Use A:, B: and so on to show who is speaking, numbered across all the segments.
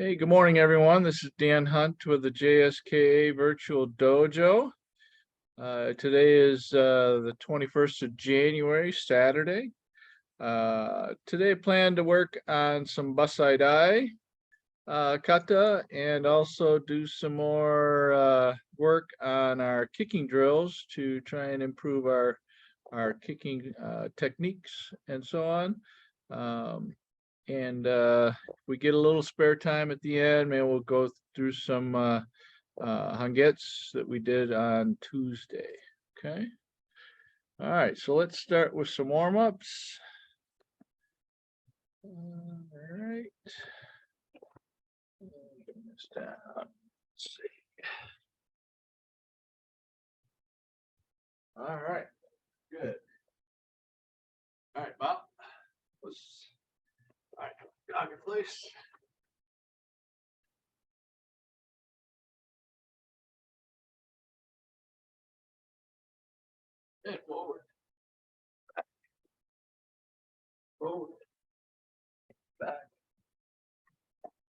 A: Hey, good morning, everyone. This is Dan Hunt with the JSKA Virtual Dojo. Today is the 21st of January, Saturday. Today I plan to work on some Bassai Dai Kata and also do some more work on our kicking drills to try and improve our kicking techniques and so on. If we get a little spare time at the end, maybe we'll go through some hangets that we did on Tuesday. Okay. All right, so let's start with some warm-ups. All right. Bring this down. Let's see. All right, good. All right, Bob. All right, get on your place. And forward. Forward. Back.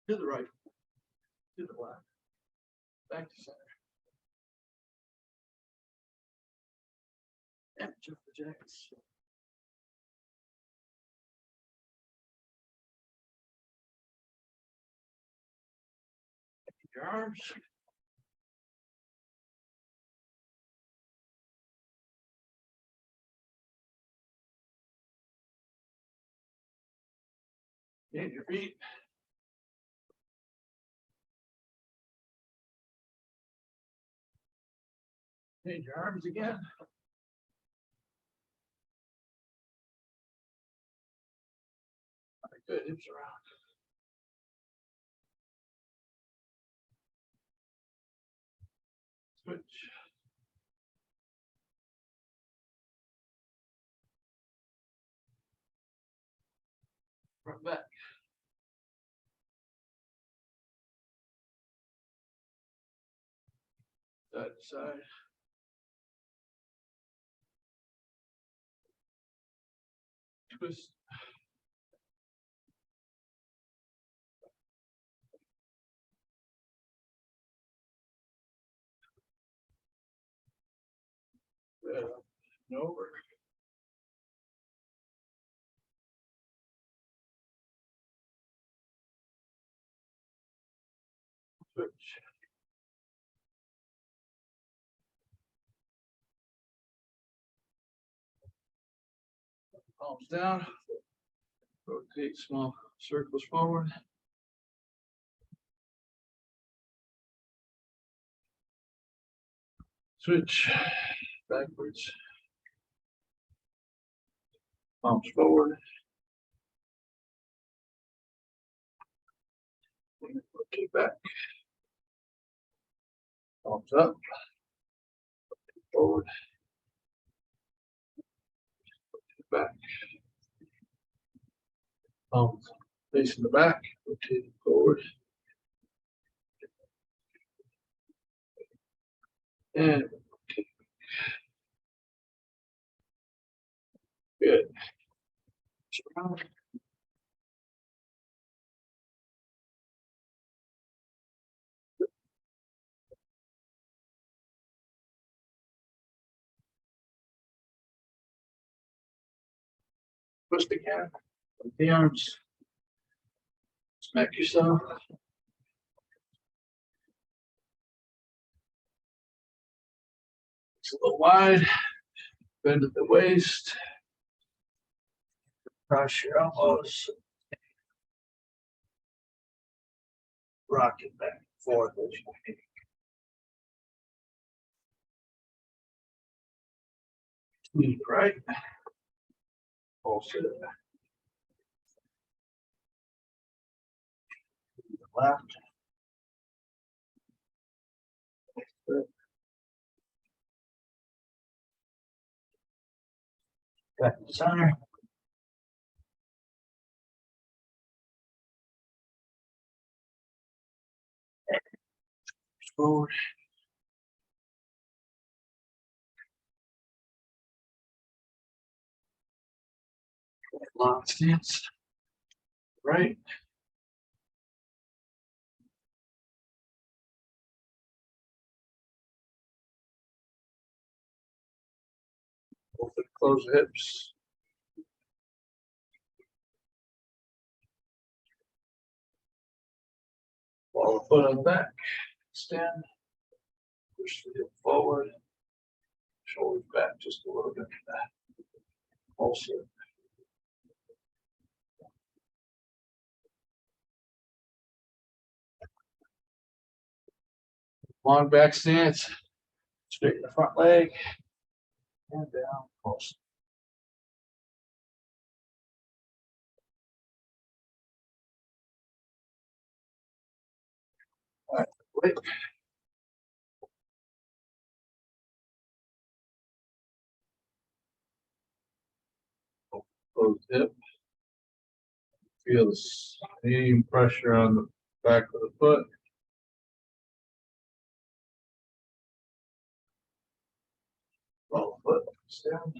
A: To the right. To the left. Back to center. And jump the jacks. Your arms. And your feet. And your arms again. All right, good. Hips around. Switch. Front back. Side to side. Twist. Good. And over. Switch. Palms down. Rotate small circles forward. Switch. Backwards. Palms forward. Rotate back. Palms up. Forward. Back. Palms facing the back. Rotate forward. And rotate. Good. Twist again. With the arms. Smack yourself. It's a little wide. Bend at the waist. Cross your elbows. Rock it back and forth as you need. Sweep right. Pulse it. Left. Back to center. Forward. Long stance. Right. Close the hips. Ball the foot on the back. Extend. Push the hip forward. Shoulders back just a little bit. Also. Long back stance. Straighten the front leg. And down. Pulse. All right. Wait. Close the hip. Feel the same pressure on the back of the foot. Roll the foot, down.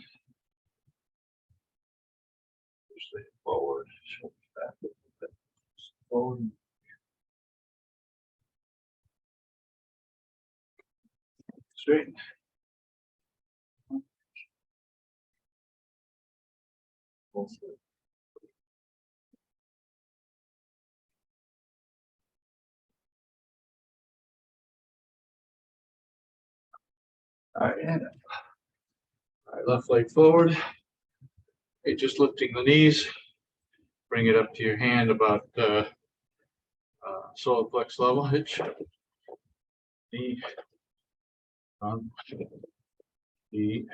A: Push the hip forward, shoulders back, forward. Straighten. All right, and all right, left leg forward. Okay, just lifting the knees. Bring it up to your hand about solar flex level. Hitch. Knee. On. Knee.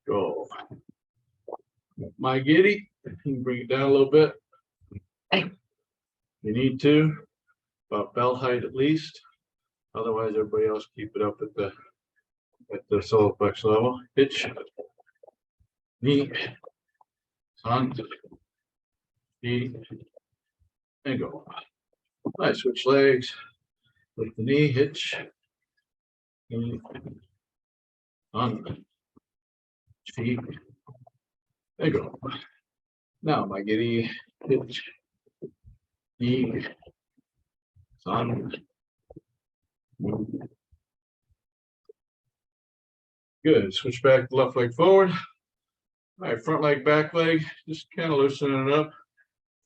A: Go. My giddy. You can bring it down a little bit. You need to. About belt height at least. Otherwise, everybody else keep it up at the solar flex level. Hitch. Knee. On. Knee. And go. Nice. Switch legs. Lift the knee. Hitch. Knee. On. Feet. And go. Now, my giddy. Hitch. Knee. On. Good. Switch back the left leg forward. All right, front leg, back leg, just kind of loosening it up.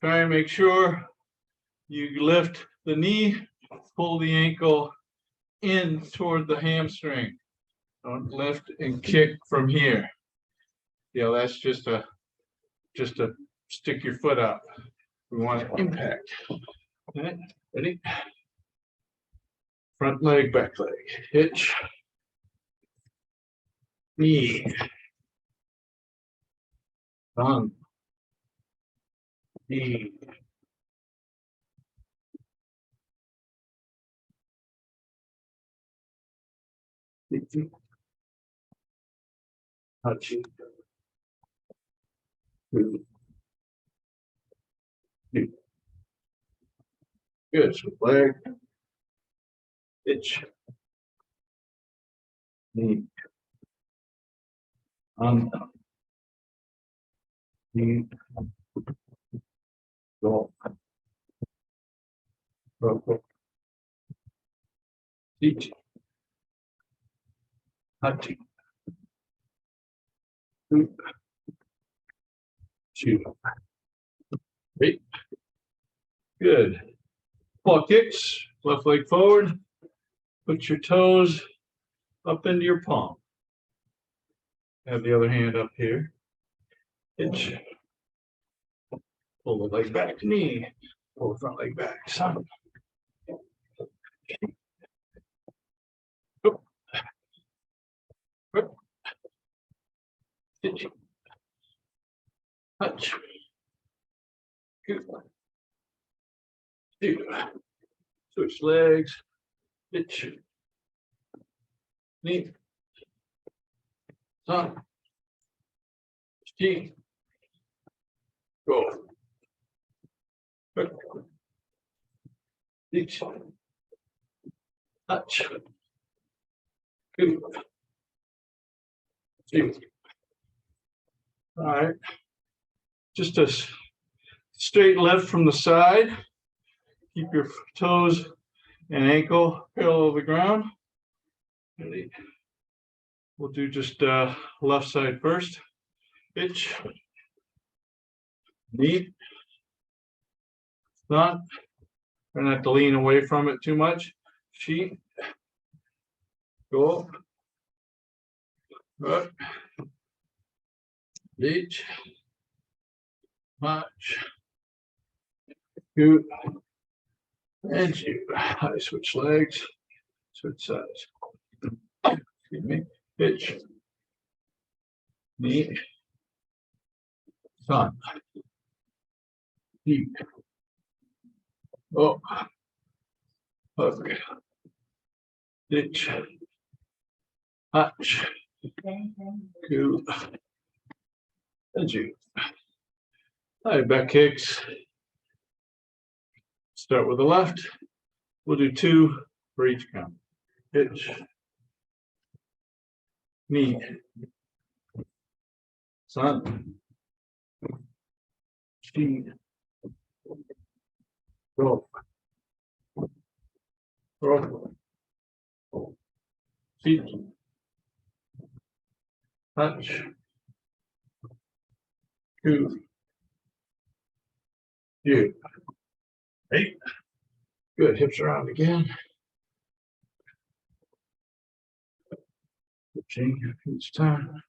A: Try and make sure you lift the knee, pull the ankle in toward the hamstring. Don't lift and kick from here. Yeah, that's just a stick your foot up. We want impact. Okay, ready? Front leg, back leg. Hitch. Knee. On. Knee. Touching. Good. So leg. Hitch. Knee. On. Knee. Go. Go. Teach. Touching. Two. Great. Good. Ball kicks. Left leg forward. Put your toes up into your palm. Have the other hand up here. Hitch. Pull the leg back. Knee. Pull the front leg back. Son. Hitch. Touch. Good. Two. Switch legs. Hitch. Knee. Son. T. Go. Hitch. Touch. Good. Two. All right. Just a straight left from the side. Keep your toes and ankle parallel to the ground. Ready? We'll do just left side first. Itch. Knee. Not. Try not to lean away from it too much. Sheet. Go. Up. Reach. March. Shoot. And shoot. I switch legs. Switch sides. Excuse me. Pitch. Knee. Sun. Deep. Oh. Hook. Ditch. Hutch. Cool. And shoot. All right, back kicks. Start with the left. We'll do 2 for each count. Hitch. Knee. Sun. Sheet. Rope. Rope. Feet. Touch. 2. You. 8. Good. Hips around again. Change each time.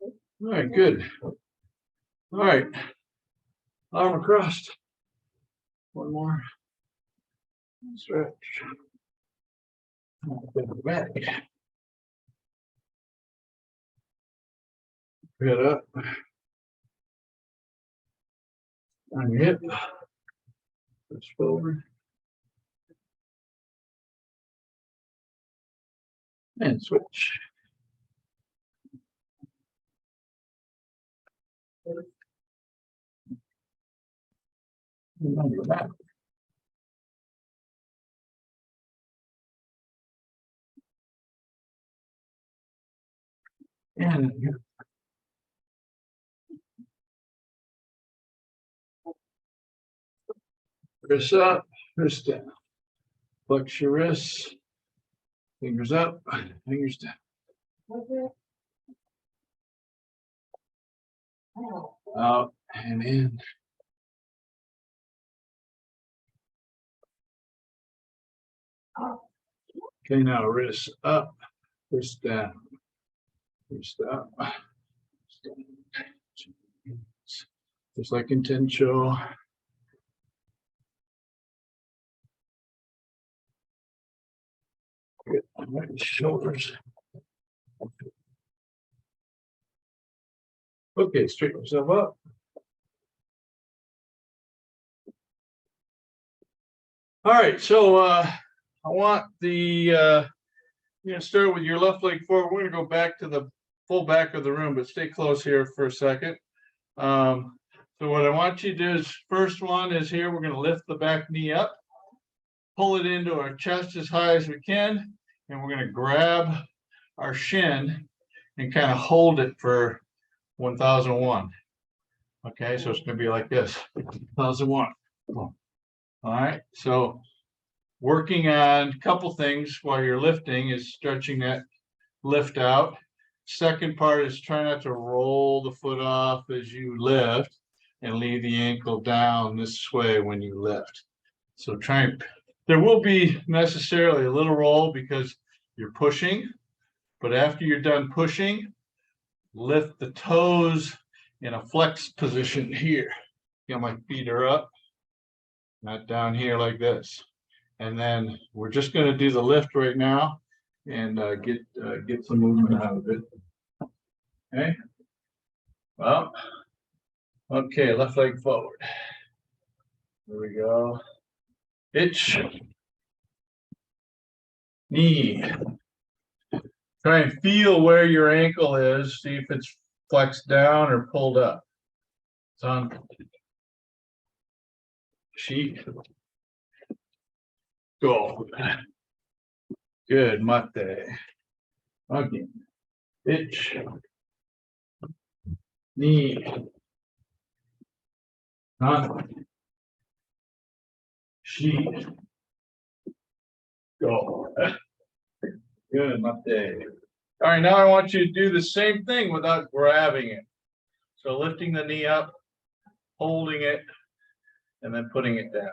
A: All right, good. All right. Arm across. One more. Stretch. Back. Head up. On your hip. Push forward. And switch. Remember that. And wrist up, wrist down. Flex your wrists. Fingers up, fingers down. Out and in. Okay, now wrist up, wrist down, wrist up. Just like intentional. Good. Right shoulders. Okay, straighten yourself up. All right, so I want the you're gonna start with your left leg forward. We're gonna go back to the full back of the room, but stay close here for a second. So what I want you to do is, first one is here, we're gonna lift the back knee up, pull it into our chest as high as we can, and we're gonna grab our shin and kind of hold it for 1001. Okay, so it's gonna be like this, 1001. All right, so working on a couple things while you're lifting is stretching that lift out. Second part is try not to roll the foot off as you lift and leave the ankle down this way when you lift. So there will be necessarily a little roll because you're pushing, but after you're done pushing, lift the toes in a flex position here. You know, my feet are up, not down here like this. And then we're just going to do the lift right now and get some movement out of it. Okay. Well, okay, left leg forward. There we go. Hitch. Knee. Try and feel where your ankle is. See if it's flexed down or pulled up. It's on. Sheet. Go. Good. Mate. Again. Hitch. Knee. On. Sheet. Go. Good, mate. All right, now I want you to do the same thing without grabbing it. So lifting the knee up, holding it, and then putting it down.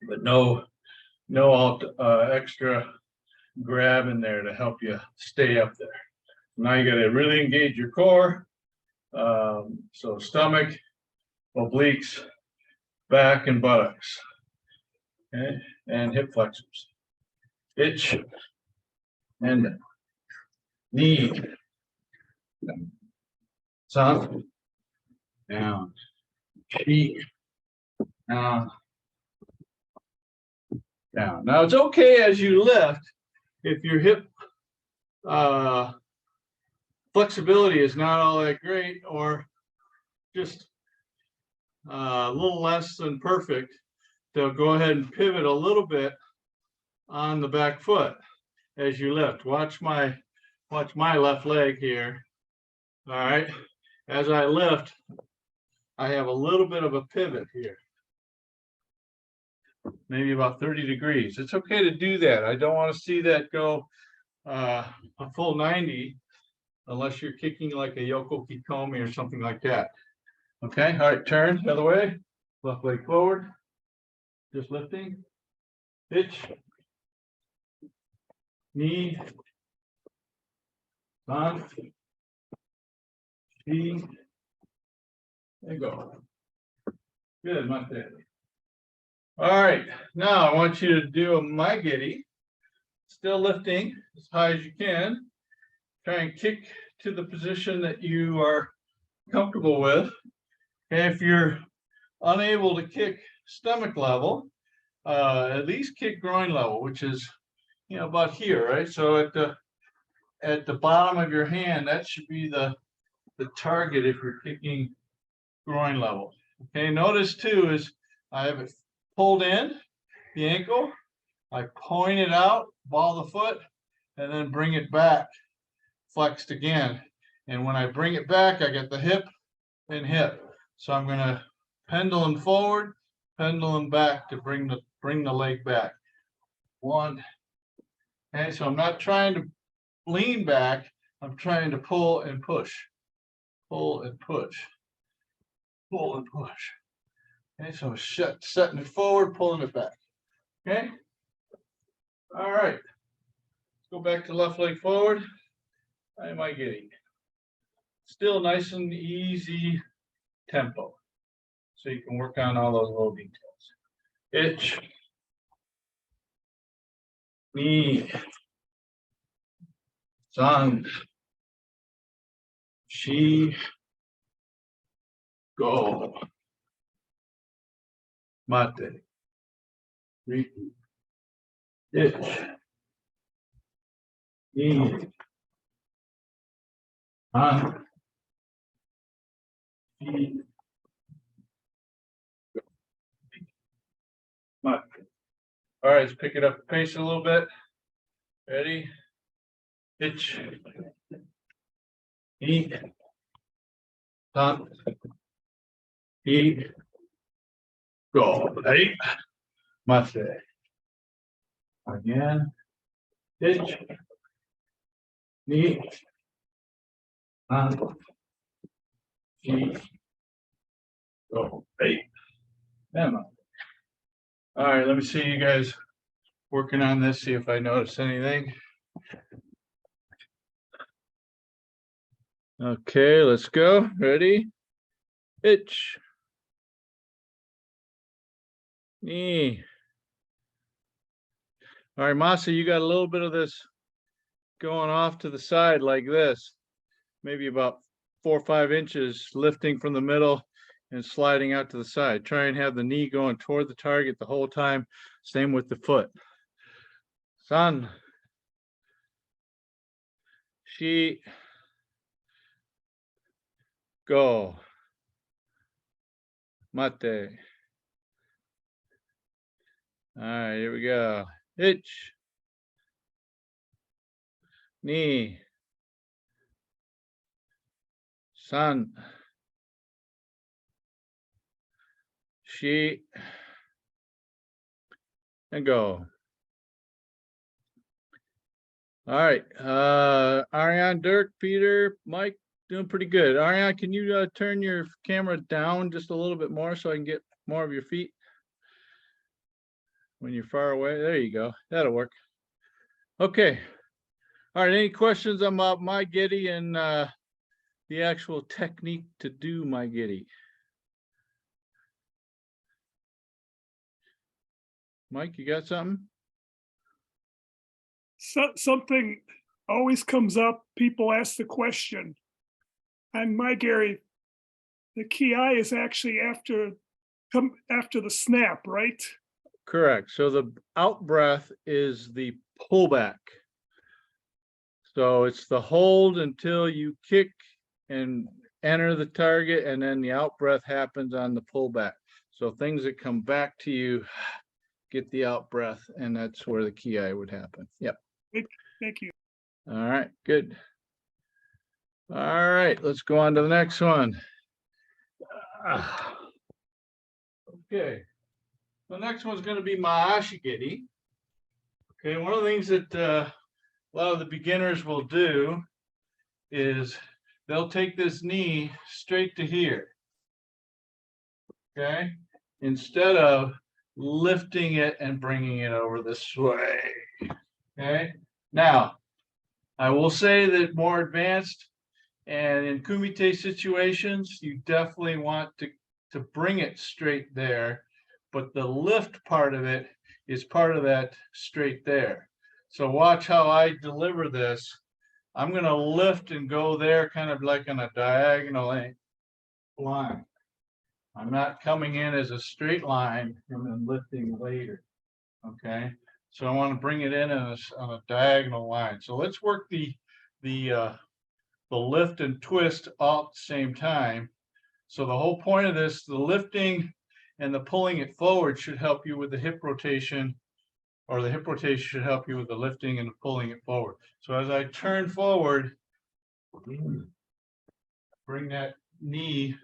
A: But no extra grab in there to help you stay up there. Now you got to really engage your core. So stomach, obliques, back, and buttocks. Okay, and hip flexors. Itch and knee. Up, down, feet, down, down. Now it's okay as you lift if your hip flexibility is not all that great or just a little less than perfect, to go ahead and pivot a little bit on the back foot as you lift. Watch my left leg here. All right. As I lift, I have a little bit of a pivot here. Maybe about 30 degrees. It's okay to do that. I don't want to see that go a full 90 unless you're kicking like a Yoko Kikomi or something like that. Okay, all right, turn the other way. Left leg forward. Just lifting. Pitch. Knee. On. Feet. And go. Good, mate. All right, now I want you to do a maigiri. Still lifting as high as you can. Try and kick to the position that you are comfortable with. And if you're unable to kick stomach level, at least kick groin level, which is, about here, right? So at the bottom of your hand, that should be the target if you're kicking groin level. Okay, notice too is I have it pulled in the ankle, I point it out, ball the foot, and then bring it back, flexed again. And when I bring it back, I get the hip and hip. So I'm going to pendulum forward, pendulum back to bring the leg back. One. Okay, so I'm not trying to lean back, I'm trying to pull and push. Pull and push. Pull and push. Okay, so setting it forward, pulling it back. Okay. All right. Let's go back to left leg forward. How am I getting? Still nice and easy tempo. So you can work on all those little details. Itch. Knee. San. Shi. Go. Mate. Riki. Itch. Knee. San. Shi. Mate. All right, let's pick it up the pace a little bit. Ready? Itch. Knee. San. Shi. Go. Ready? Mate. Again. Itch. Knee. San. Shi. Go. Ready? Emma. All right, let me see you guys working on this, see if I notice anything. Okay, let's go. Ready? Itch. Knee. All right, Masa, you got a little bit of this going off to the side like this, maybe about 4 or 5 inches, lifting from the middle and sliding out to the side. Try and have the knee going toward the target the whole time. Same with the foot. San. Shi. Go. Mate. All right, here we go. Itch. Knee. San. Shi. And go. All right. Ariane, Dirk, Peter, Mike, doing pretty good. Ariane, can you turn your camera down just a little bit more so I can get more of your feet when you're far away? There you go. That'll work. Okay. All right. Any questions about my giddy and the actual technique to do my giddy? Mike, you got something?
B: So, something always comes up. People ask the question. And my Gary, the ki is actually after the snap, right?
A: Correct. So the out breath is the pullback. So it's the hold until you kick and enter the target, and then the out breath happens on the pullback. So things that come back to you get the out breath, and that's where the ki would happen. Yep.
B: Thank you.
A: All right, good. All right, let's go on to the next one. Okay, the next one's going to be my ashigiri. Okay, one of the things that a lot of the beginners will do is they'll take this knee straight to here. Okay, instead of lifting it and bringing it over this way. Okay, now I will say that more advanced and in kumite situations, you definitely want to bring it straight there, but the lift part of it is part of that straight there. So watch how I deliver this. I'm going to lift and go there kind of like on a diagonal line. I'm not coming in as a straight line and then lifting later. Okay, so I want to bring it in on a diagonal line. So let's work the lift and twist all at the same time. So the whole point of this, the lifting and the pulling it forward should help you with the hip rotation, or the hip rotation should help you with the lifting and the pulling it forward. So as I turn forward, bring that knee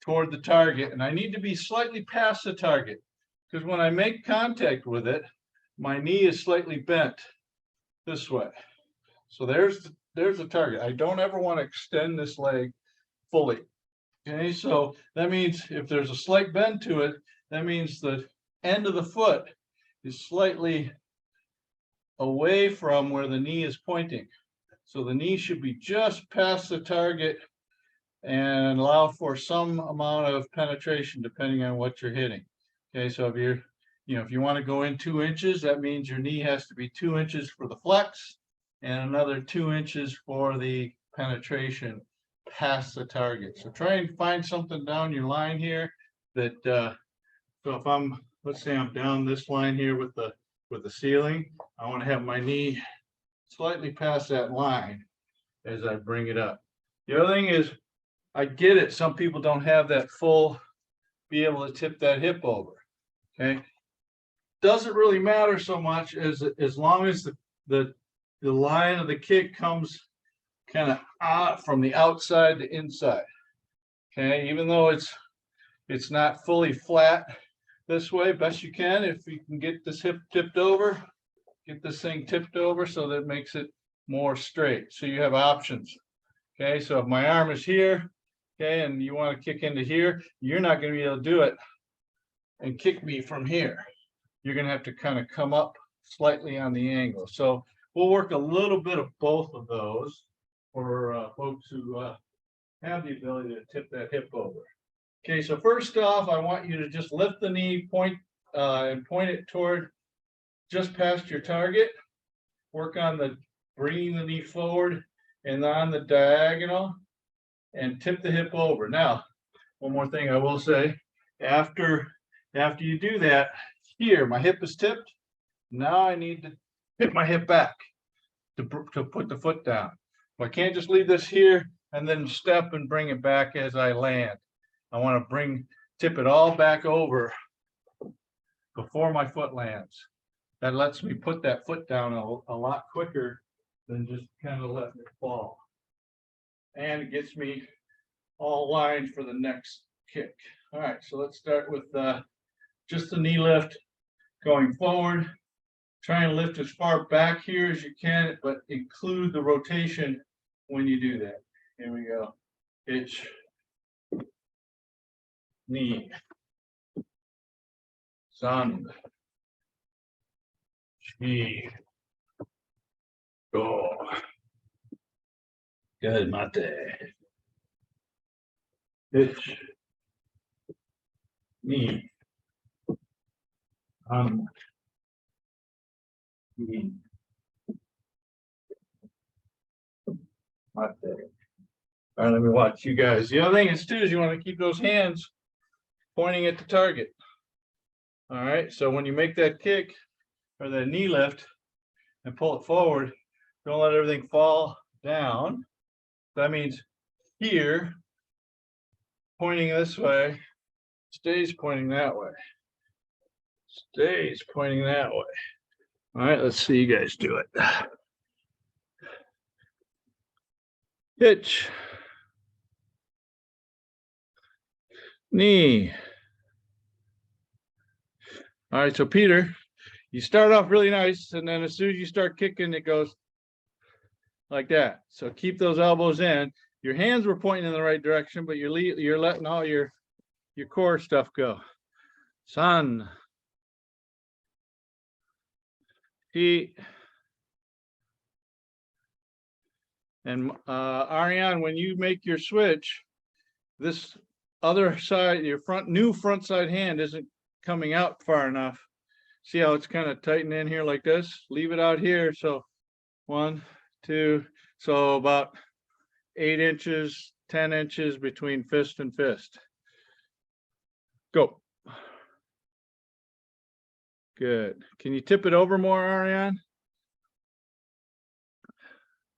A: toward the target, and I need to be slightly past the target, because when I make contact with it, my knee is slightly bent this way. So there's the target. I don't ever want to extend this leg fully. Okay, so that means if there's a slight bend to it, that means the end of the foot is slightly away from where the knee is pointing. So the knee should be just past the target and allow for some amount of penetration depending on what you're hitting. Okay, so if you're, if you want to go in 2 inches, that means your knee has to be 2 inches for the flex and another 2 inches for the penetration past the target. So try and find something down your line here that, so if I'm, let's say I'm down this line here with the ceiling, I want to have my knee slightly past that line as I bring it up. The other thing is, I get it, some people don't have that full, be able to tip that hip over. Okay, doesn't really matter so much as long as the line of the kick comes kind of out from the outside to inside. Okay, even though it's not fully flat this way, best you can. If you can get this hip tipped over, get this thing tipped over so that it makes it more straight. So you have options. Okay, so if my arm is here, okay, and you want to kick into here, you're not going to be able to do it and kick me from here. You're going to have to kind of come up slightly on the angle. So we'll work a little bit of both of those for folks who have the ability to tip that hip over. Okay, so first off, I want you to just lift the knee, point it toward just past your target. Work on the bringing the knee forward and on the diagonal, and tip the hip over. Now, one more thing I will say, after you do that, here my hip is tipped. Now I need to hit my hip back to put the foot down. I can't just leave this here and then step and bring it back as I land. I want to tip it all back over before my foot lands. That lets me put that foot down a lot quicker than just kind of letting it fall. And it gets me all lined for the next kick. All right, so let's start with just the knee lift going forward, Try and lift as far back here as you can, but include the rotation when you do that. Here we go. Itch, knee, sun, chi, go. Good, mate. Itch, knee, sun, chi, mate. All right, let me watch you guys. The other thing is too is you want to keep those hands pointing at the target. All right, so when you make that kick or that knee lift and pull it forward, don't let everything fall down. That means here, pointing this way, stays pointing that way. Stays pointing that way. All right, let's see you guys do it. Hitch. Knee. All right, so Peter, you start off really nice, and then as soon as you start kicking, it goes like that. So keep those elbows in. Your hands were pointing in the right direction, but you're letting all your core stuff go. Sun. Feet. And Ariane, when you make your switch, this other side, your new front side hand isn't coming out far enough. See how it's kind of tightened in here like this? Leave it out here. So 1, 2, so about 8 inches, 10 inches between fist and fist. Go. Good. Can you tip it over more, Ariane?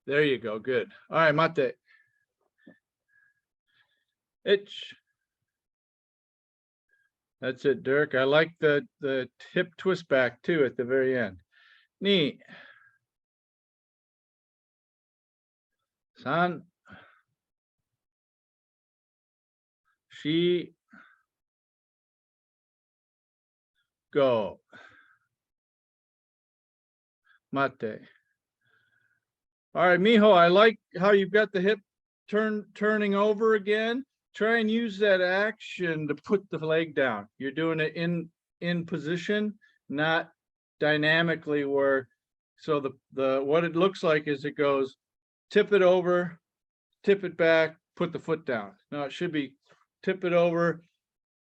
A: There you go. Good. All right, mate. Itch. That's it, Dirk. I like the hip twist back too at the very end. Knee. San. She. Go. Mate. All right, Mijo, I like how you've got the hip turning over again. Try and use that action to put the leg down. You're doing it in position, not dynamically where, so the what it looks like is it goes tip it over, tip it back, put the foot down. No, it should be tip it over,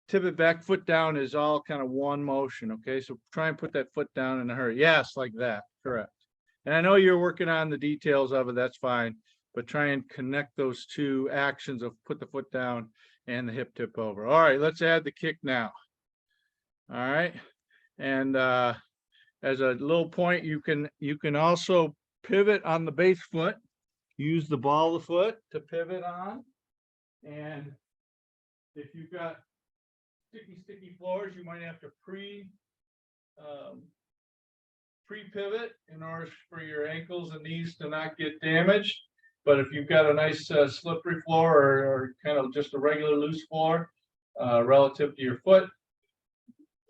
A: tip it back, foot down is all kind of one motion. Okay, so try and put that foot down in a hurry. Yes, like that. Correct. And I know you're working on the details of it. That's fine. But try and connect those two actions of put the foot down and the hip tip over. All right, let's add the kick now. All right. And as a little point, you can also pivot on the base foot. Use the ball of the foot to pivot on. And if you've got sticky floors, you might have to pre-pivot in order for your ankles and knees to not get damaged. But if you've got a nice slippery floor or kind of just a regular loose floor relative to your foot,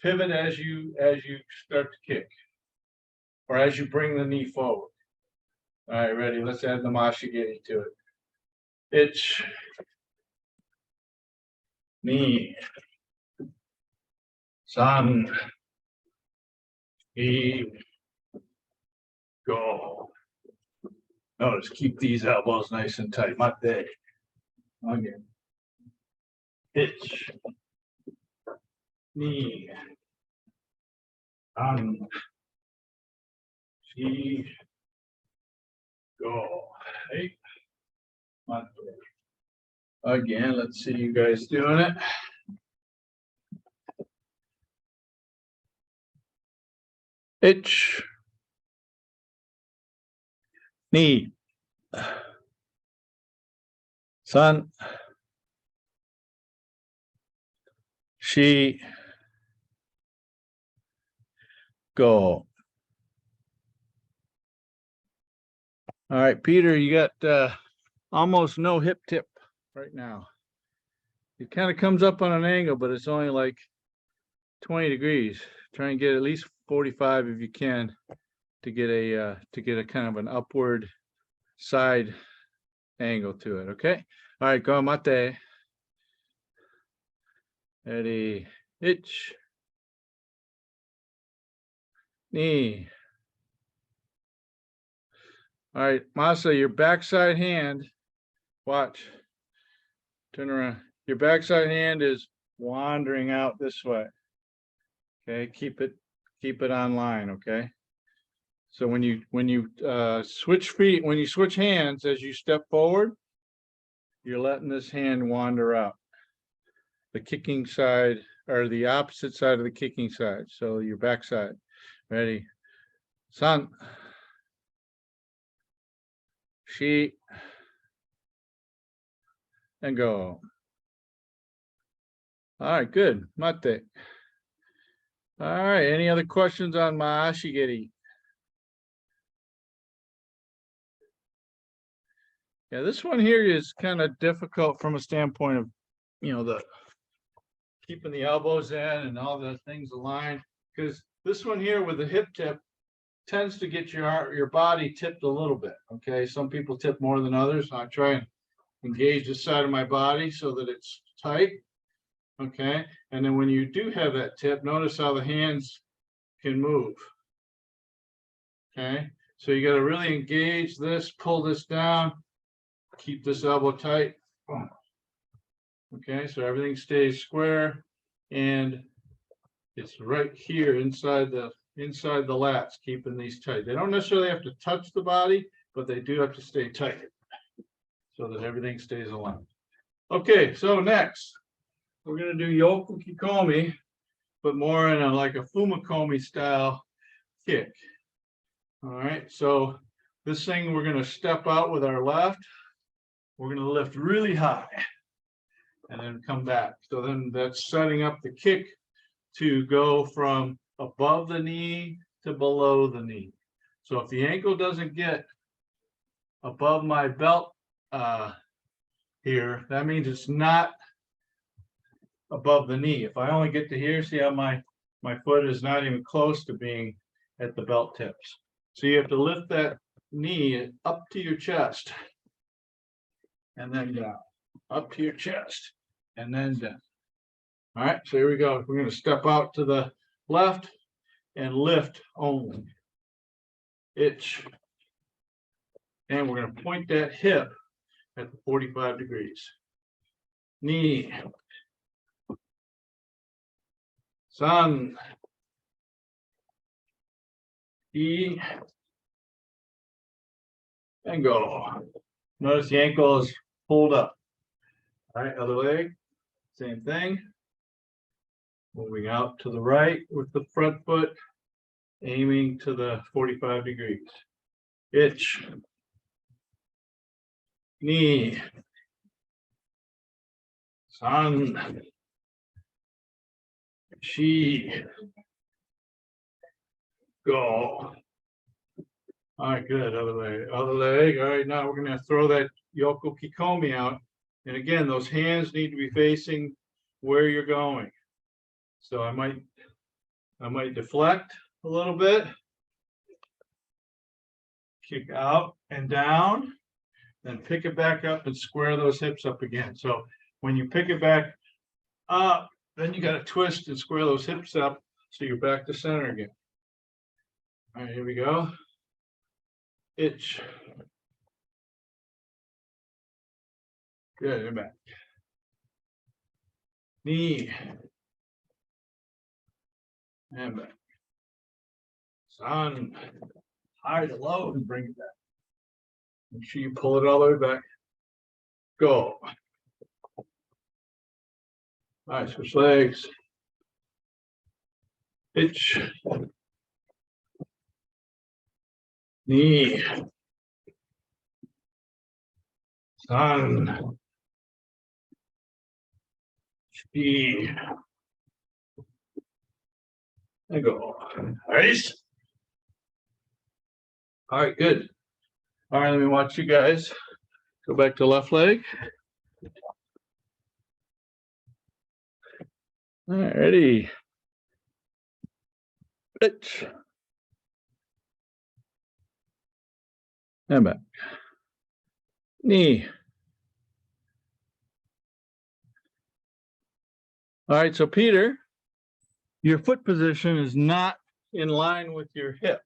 A: pivot as you start to kick or as you bring the knee forward. All right, ready? Let's add the mashigiri to it. Itch, knee, san, e, go. Notice, keep these elbows nice and tight. Mate. Again. Itch. Knee. An. Chi. Go. Hey. Mate. Again, let's see you guys doing it. Itch. Knee. San. She. Go. All right, Peter, you got almost no hip tip right now. It kind of comes up on an angle, but it's only like 20 degrees. Try and get at least 45 if you can to get a kind of an upward side angle to it. Okay. All right, go mate. Ready. Ich. Knee. All right, Masa, your backside hand. Watch. Turn around. Your backside hand is wandering out this way. Okay, keep it online. Okay. So when you switch feet, when you switch hands as you step forward, you're letting this hand wander out. The kicking side or the opposite side of the kicking side. So your backside. Ready. San. Shi. And go. All right, good. Mate. All right, any other questions on my ashigiri? Yeah, this one here is kind of difficult from a standpoint of, the keeping the elbows in and all the things aligned, because this one here with the hip tip tends to get your body tipped a little bit. Okay, some people tip more than others. I try and engage this side of my body so that it's tight. Okay, and then when you do have that tip, notice how the hands can move. Okay, so you got to really engage this, pull this down, keep this elbow tight. Okay, so everything stays square, and it's right here inside the lats, keeping these tight. They don't necessarily have to touch the body, but they do have to stay tight so that everything stays aligned. Okay, so next we're going to do yoku kikomi, but more in like a fumakomi style kick. All right, so this thing we're going to step out with our left. We're going to lift really high and then come back. So then that's setting up the kick to go from above the knee to below the knee. So if the ankle doesn't get above my belt here, that means it's not above the knee. If I only get to here, see how my foot is not even close to being at the belt tips. So you have to lift that knee up to your chest and then down, up to your chest and then down. All right, so here we go. We're going to step out to the left and lift only. Itch. And we're going to point that hip at the 45 degrees. Knee. San. E. And go. Notice the ankle is pulled up. All right, other leg. Same thing. Moving out to the right with the front foot, aiming to the 45 degrees. Itch. Knee. San. Shi. Go. All right, good. Other leg. Other leg. All right, now we're going to throw that yoku kikomi out. And again, those hands need to be facing where you're going. So I might deflect a little bit, kick out and down, then pick it back up and square those hips up again. So when you pick it back up, then you got to twist and square those hips up so you're back to center again. All right, here we go. Itch. Good, you're back. Knee. And back. San. High to low and bring it back. Make sure you pull it all the way back. Go. All right, switch legs. Itch. Knee. San. Shi. And go. Nice. All right, good. All right, let me watch you guys. Go back to left leg. All right, ready. Itch. And back. Knee. All right, so Peter, your foot position is not in line with your hip.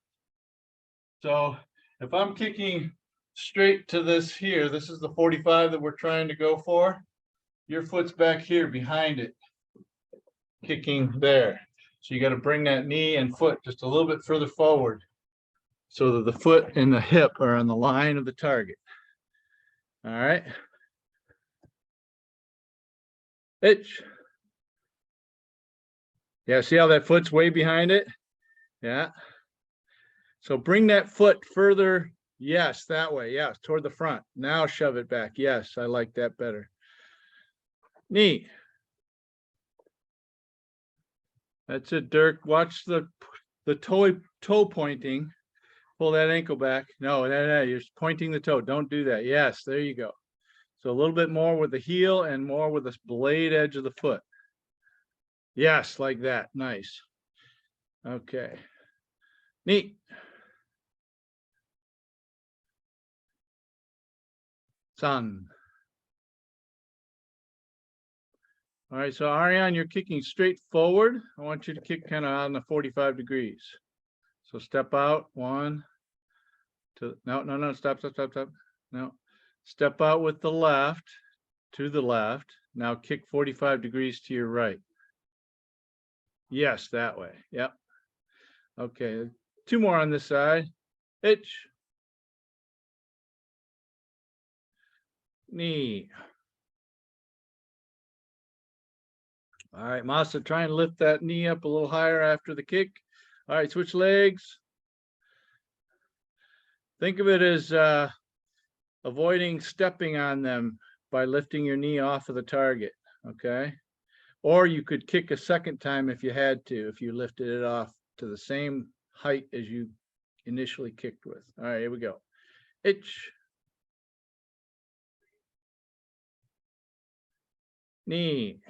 A: So if I'm kicking straight to this here, this is the 45 that we're trying to go for. Your foot's back here behind it, kicking there. So you got to bring that knee and foot just a little bit further forward so that the foot and the hip are on the line of the target. All right. Itch. Yeah, see how that foot's way behind it? Yeah. So bring that foot further. Yes, that way. Yes, toward the front. Now shove it back. Yes, I like that better. Knee. That's it, Dirk. Watch the toe pointing. Pull that ankle back. No, you're pointing the toe. Don't do that. Yes, there you go. So a little bit more with the heel and more with the blade edge of the foot. Yes, like that. Nice. Okay. Neat. Sun. All right, so Ariane, you're kicking straight forward. I want you to kick kind of on the 45 degrees. So step out, 1, 2, no, stop. No, step out with the left, to the left. Now kick 45 degrees to your right. Yes, that way. Yep. Okay, 2 more on this side. Itch. Knee. All right, Masa, try and lift that knee up a little higher after the kick. All right, switch legs. Think of it as avoiding stepping on them by lifting your knee off of the target, okay? Or you could kick a second time if you had to, if you lifted it off to the same height as you initially kicked with. All right, here we go. Itch. Knee.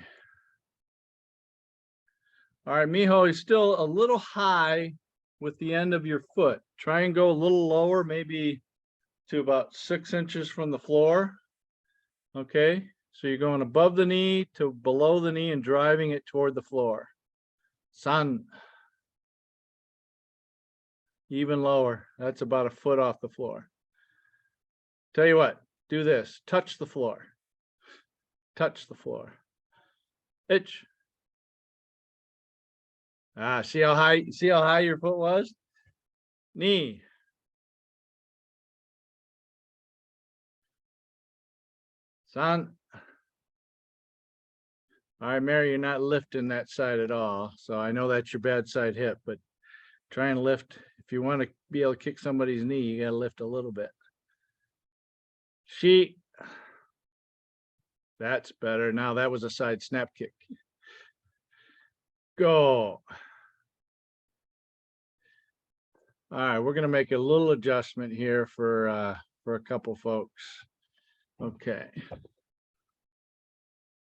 A: All right, Mijo is still a little high with the end of your foot. Try and go a little lower, maybe to about 6 inches from the floor. Okay, so you're going above the knee to below the knee and driving it toward the floor. Sun. Even lower. That's about a foot off the floor. Tell you what, do this. Touch the floor. Touch the floor. Itch. See how high your foot was? Knee. Sun. All right, Mary, you're not lifting that side at all. So I know that's your bad side hip, but try and lift. If you want to be able to kick somebody's knee, you got to lift a little bit. She. That's better. Now that was a side snap kick. Go. All right, we're going to make a little adjustment here for a couple folks. Okay.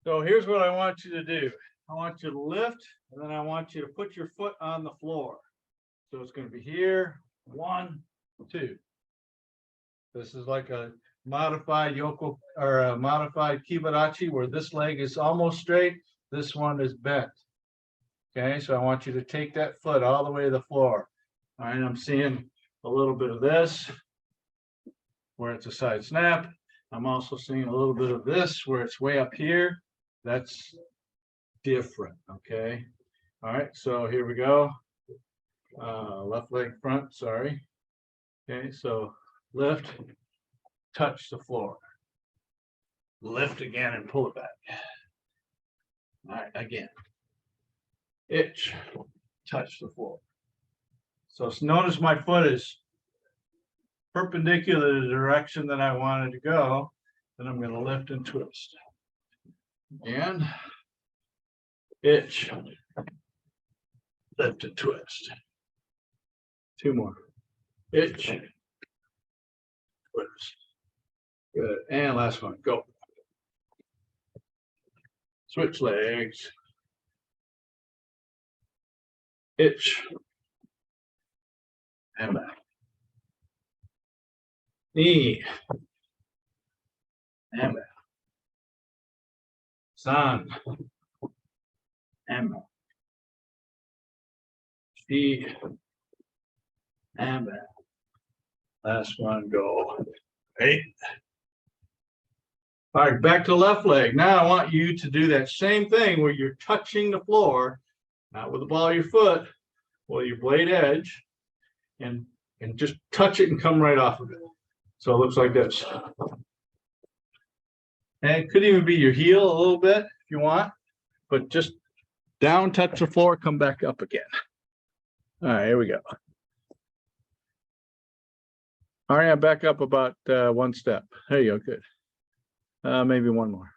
A: So here's what I want you to do. I want you to lift, and then I want you to put your foot on the floor. So it's going to be here, 1, 2. This is like a modified yoko or a modified kibarachi where this leg is almost straight, this one is bent. Okay, so I want you to take that foot all the way to the floor. All right, I'm seeing a little bit of this where it's a side snap. I'm also seeing a little bit of this where it's way up here. That's different, okay? All right, so here we go. Left leg front, sorry. Okay, so lift, touch the floor. Lift again and pull it back. All right, again. Itch, touch the floor. So notice my foot is perpendicular to the direction that I wanted to go. Then I'm going to lift and twist. And itch, lift and twist. 2 more. Itch, twist. Good. And last one, go. Switch legs. Itch, and back. Knee, and back. San, and back. Feet, and back. Last one, go. 8. All right, back to the left leg. Now I want you to do that same thing where you're touching the floor, not with the ball of your foot, with your blade edge, and just touch it and come right off of it. So it looks like this. And it could even be your heel a little bit if you want, but just down, touch the floor, come back up again. All right, here we go. All right, I'm back up about 1 step. There you go, good. Maybe one more.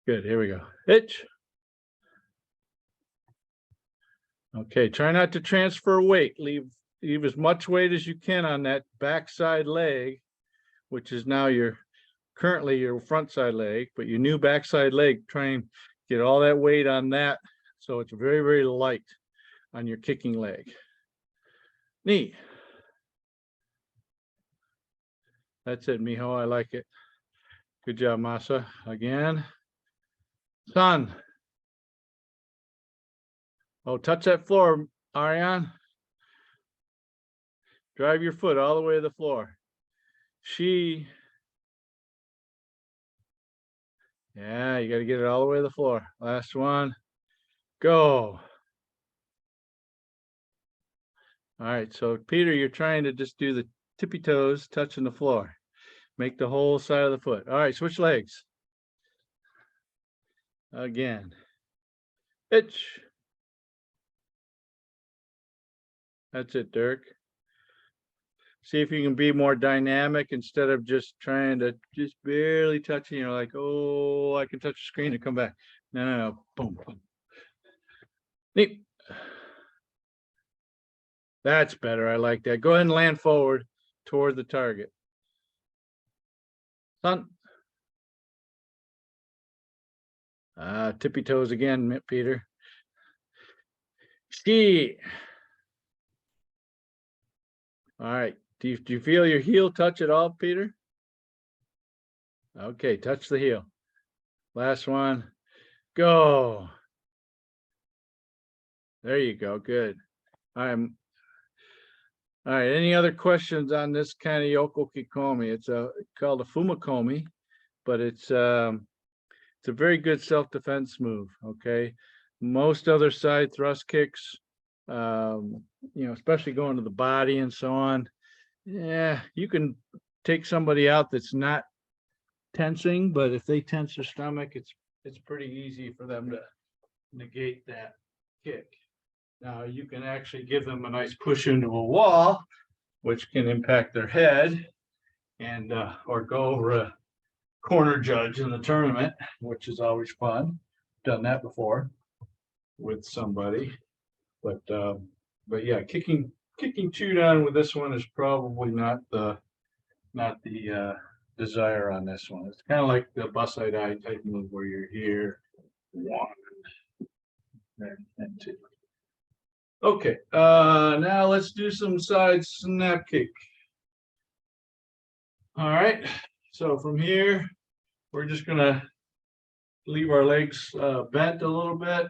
A: Good, here we go. Hitch. Okay, try not to transfer weight. Leave as much weight as you can on that backside leg, which is now currently your front side leg, but your new backside leg, try and get all that weight on that. So it's very, very light on your kicking leg. Knee. That's it, Mijo. I like it. Good job, Masa. Again. Sun. Oh, touch that floor, Ariane. Drive your foot all the way to the floor. She. Yeah, you got to get it all the way to the floor. Last one. Go. All right, so Peter, you're trying to just do the tippy toes touching the floor. Make the whole side of the foot. All right, switch legs. Again. Hitch. That's it, Dirk. See if you can be more dynamic instead of just trying to just barely touching, like, oh, I can touch the screen and come back. No. Boom, boom. Neat. That's better. I like that. Go ahead and land forward toward the target. Sun. Tippy toes again, Peter. Ski. All right. Do you feel your heel touch at all, Peter? Okay, touch the heel. Last one. Go. There you go. Good. All right. Any other questions on this kind of yoko kikomi? It's called a fumakomi, but it's a very good self-defense move. Okay. Most other side thrust kicks, especially going to the body and so on. Yeah, you can take somebody out that's not tensing, but if they tense their stomach, it's pretty easy for them to negate that kick. Now you can actually give them a nice push into a wall, which can impact their head, and or go over a corner judge in the tournament, which is always fun. Done that before with somebody, but yeah, kicking two down with this one is probably not the desire on this one. It's kind of like the Bassai Dai type move where you're here, 1 and 2. Okay, now let's do some side snap kick. All right, so from here, we're just gonna leave our legs bent a little bit.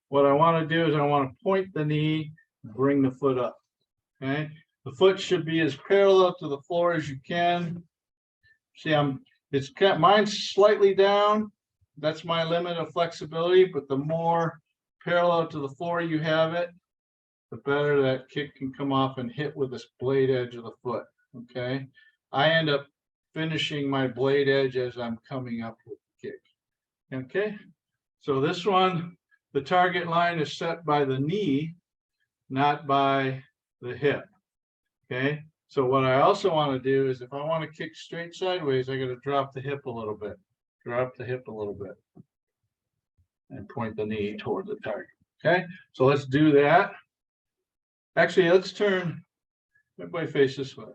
A: What I want to do is I want to point the knee, bring the foot up. Okay, the foot should be as parallel to the floor as you can. See, mine's slightly down. That's my limit of flexibility, but the more parallel to the floor you have it, the better that kick can come off and hit with this blade edge of the foot. Okay, I end up finishing my blade edge as I'm coming up with the kick. Okay, so this one, the target line is set by the knee, not by the hip. Okay, so what I also want to do is if I want to kick straight sideways, I got to drop the hip a little bit, and point the knee toward the target. Okay, so let's do that. Actually, let's turn everybody face this way.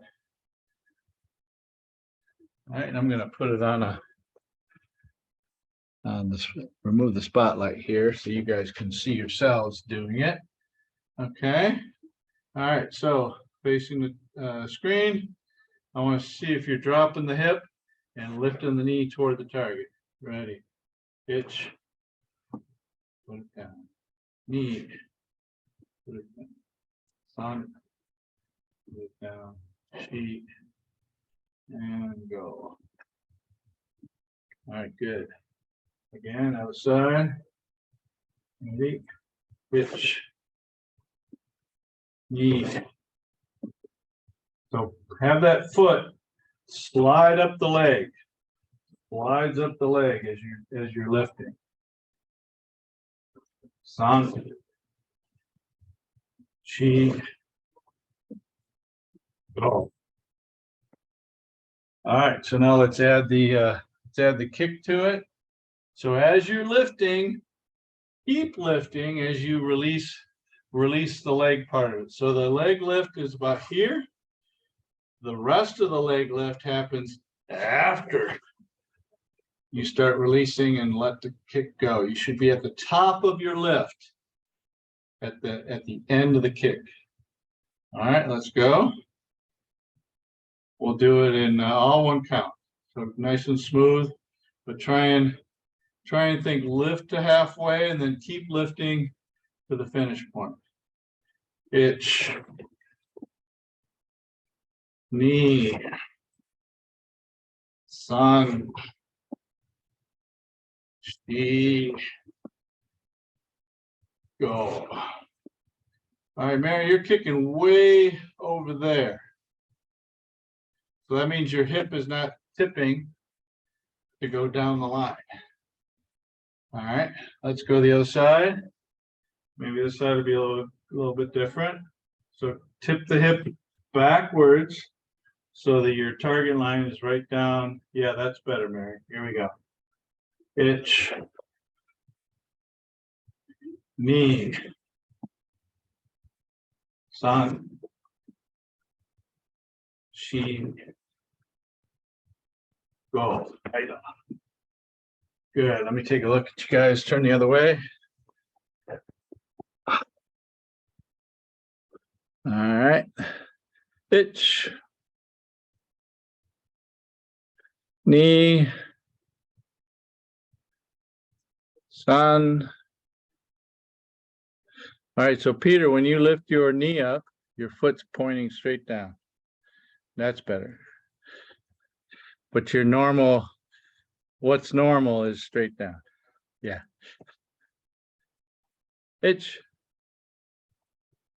A: All right, and I'm going to put it on this, remove the spotlight here so you guys can see yourselves doing it. Okay. All right, so facing the screen. I want to see if you're dropping the hip and lifting the knee toward the target. Ready, pitch, put it down, knee, put it down, sun, put it down, sheet, and go. All right, good. Again, outside, ready, pitch, knee. So have that foot slide up the leg, slides up the leg as you're lifting. San, chi, go. All right, so now let's add the kick to it. So as you're lifting, keep lifting as you release the leg part of it. So the leg lift is about here. The rest of the leg lift happens after you start releasing and let the kick go. You should be at the top of your lift at the end of the kick. All right, let's go. We'll do it in all one count. So nice and smooth, but try and think lift to halfway and then keep lifting to the finish point. Itch, knee, sun, chi, go. All right, Mary, you're kicking way over there. So that means your hip is not tipping to go down the line. All right, let's go the other side. Maybe this side will be a little bit different. So tip the hip backwards so that your target line is right down. Yeah, that's better, Mary. Here we go. Itch, knee, san, chi, go. Good. Let me take a look at you guys. Turn the other way. All right. Itch, knee, san. All right. So Peter, when you lift your knee up, your foot's pointing straight down. That's better. But your normal, what's normal is straight down. Yeah. Itch.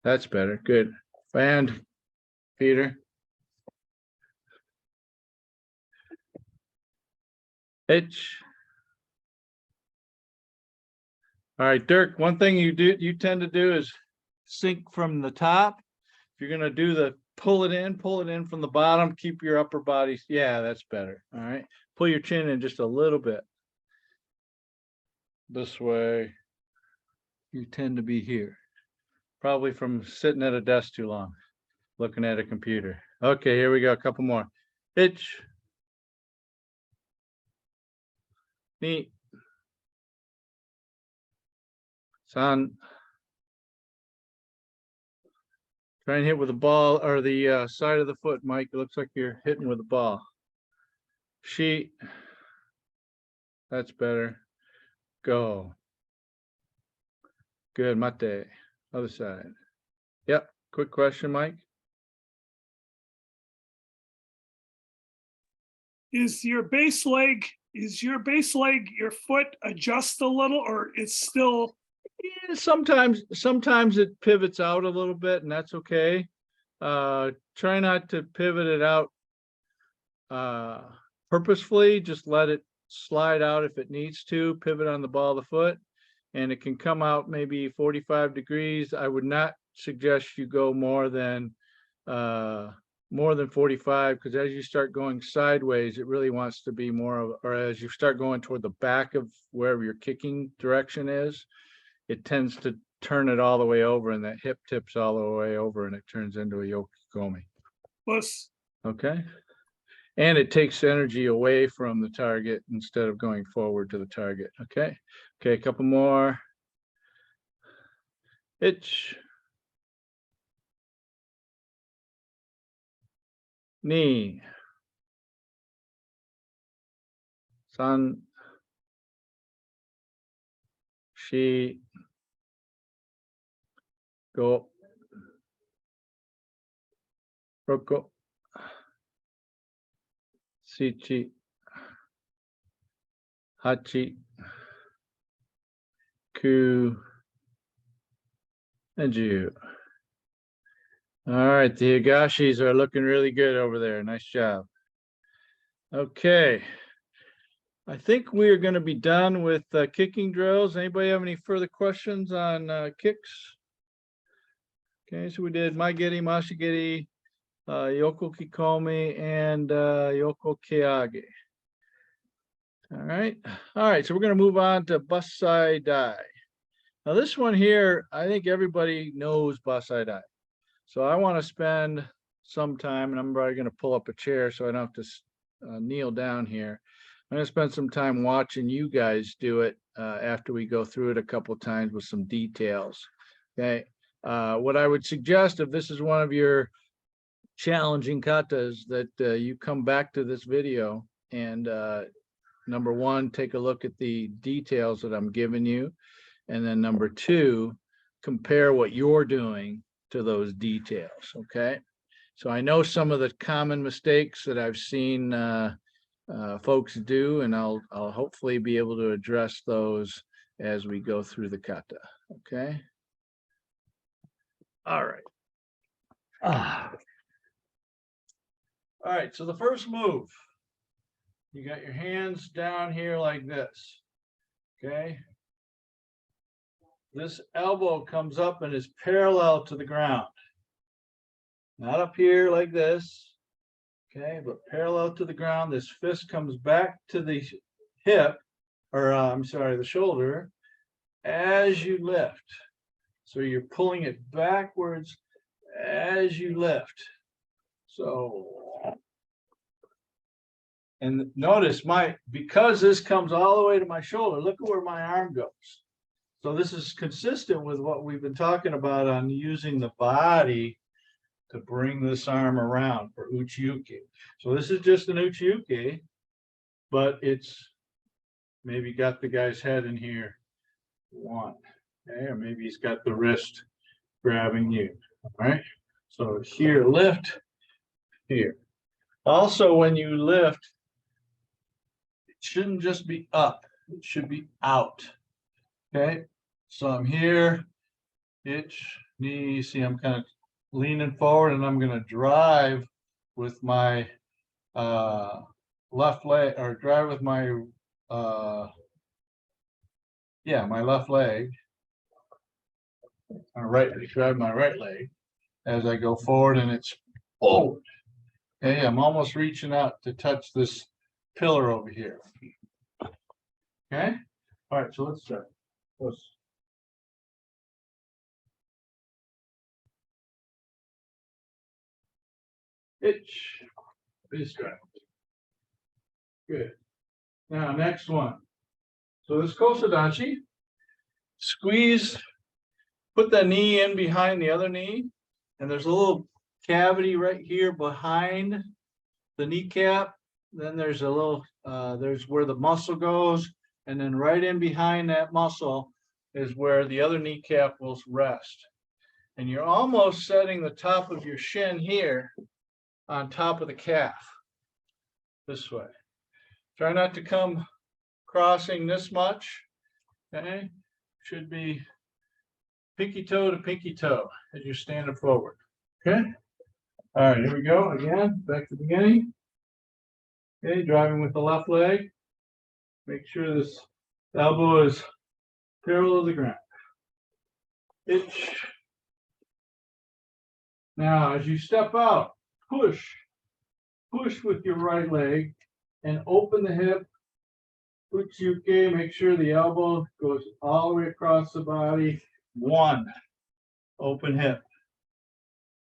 A: That's better. Good. And Peter. Itch. All right, Dirk, one thing you tend to do is sink from the top. If you're going to do the pull it in from the bottom, keep your upper body. Yeah, that's better. All right. Pull your chin in just a little bit. This way. You tend to be here. Probably from sitting at a desk too long, looking at a computer. Okay, here we go. A couple more. Itch. Knee. San. Try and hit with the ball or the side of the foot, Mike. It looks like you're hitting with the ball. Sheet. That's better. Go. Good. Mate. Other side. Yep. Quick question, Mike.
B: Is your base leg your foot adjust a little, or it's still?
A: Yeah, sometimes it pivots out a little bit, and that's okay. Try not to pivot it out purposefully. Just let it slide out if it needs to. Pivot on the ball of the foot, and it can come out maybe 45 degrees. I would not suggest you go more than 45, because as you start going sideways, it really wants to be more of, or as you start going toward the back of wherever your kicking direction is, it tends to turn it all the way over, and that hip tips all the way over, and it turns into a yokogomi.
B: Plus,
A: okay. And it takes energy away from the target instead of going forward to the target. Okay. Okay, a couple more. Itch. Ni. San. Shi. Go. Roko. Sichi. Hachi. Ku. And Ju. All right, the Higashis are looking really good over there. Nice job. Okay. I think we're going to be done with kicking drills. Anybody have any further questions on kicks? Okay, so we did Maigiri, Mashigiri, Yoko Kikomi, and Yoko Keage. All right. So we're going to move on to Bassai Dai. Now this one here, I think everybody knows Bassai Dai. So I want to spend some time, and I'm probably going to pull up a chair so I don't have to kneel down here. I'm going to spend some time watching you guys do it after we go through it a couple of times with some details. Okay. What I would suggest, if this is one of your challenging katas, that you come back to this video and number one, take a look at the details that I'm giving you. And then number two, compare what you're doing to those details. Okay. So I know some of the common mistakes that I've seen folks do, and I'll hopefully be able to address those as we go through the kata. Okay. All right. All right. So the first move, you got your hands down here like this. Okay. This elbow comes up and is parallel to the ground. Not up here like this. Okay, but parallel to the ground. This fist comes back to the hip, or I'm sorry, the shoulder, as you lift. So you're pulling it backwards as you lift. So, and notice because this comes all the way to my shoulder, look at where my arm goes. So this is consistent with what we've been talking about on using the body to bring this arm around for uchi-uke. So this is just an uchi-uke, but it's maybe got the guy's head in here. One, okay, or maybe he's got the wrist grabbing you. All right. So here, lift here. Also, when you lift, it shouldn't just be up, it should be out. Okay. So I'm here, itch, knee, see I'm kind of leaning forward, and I'm going to drive with my left leg, or drive with my my left leg, drive my right leg as I go forward, and it's forward. Okay, I'm almost reaching out to touch this pillar over here. Okay, all right, so let's start. Itch. This guy. Good. Now, next one. So this Kosadachi, squeeze, put the knee in behind the other knee, and there's a little cavity right here behind the kneecap. Then there's a little, there's where the muscle goes, and then right in behind that muscle is where the other kneecap will rest. And you're almost setting the top of your shin here on top of the calf, this way. Try not to come crossing this much. Okay, should be pinky toe to pinky toe as you're standing forward. Okay, all right, here we go again, back to the beginning. Okay, driving with the left leg. Make sure this elbow is parallel to the ground. Itch. Now, as you step out, push with your right leg and open the hip. Uchi-uke, make sure the elbow goes all the way across the body. One, open hip.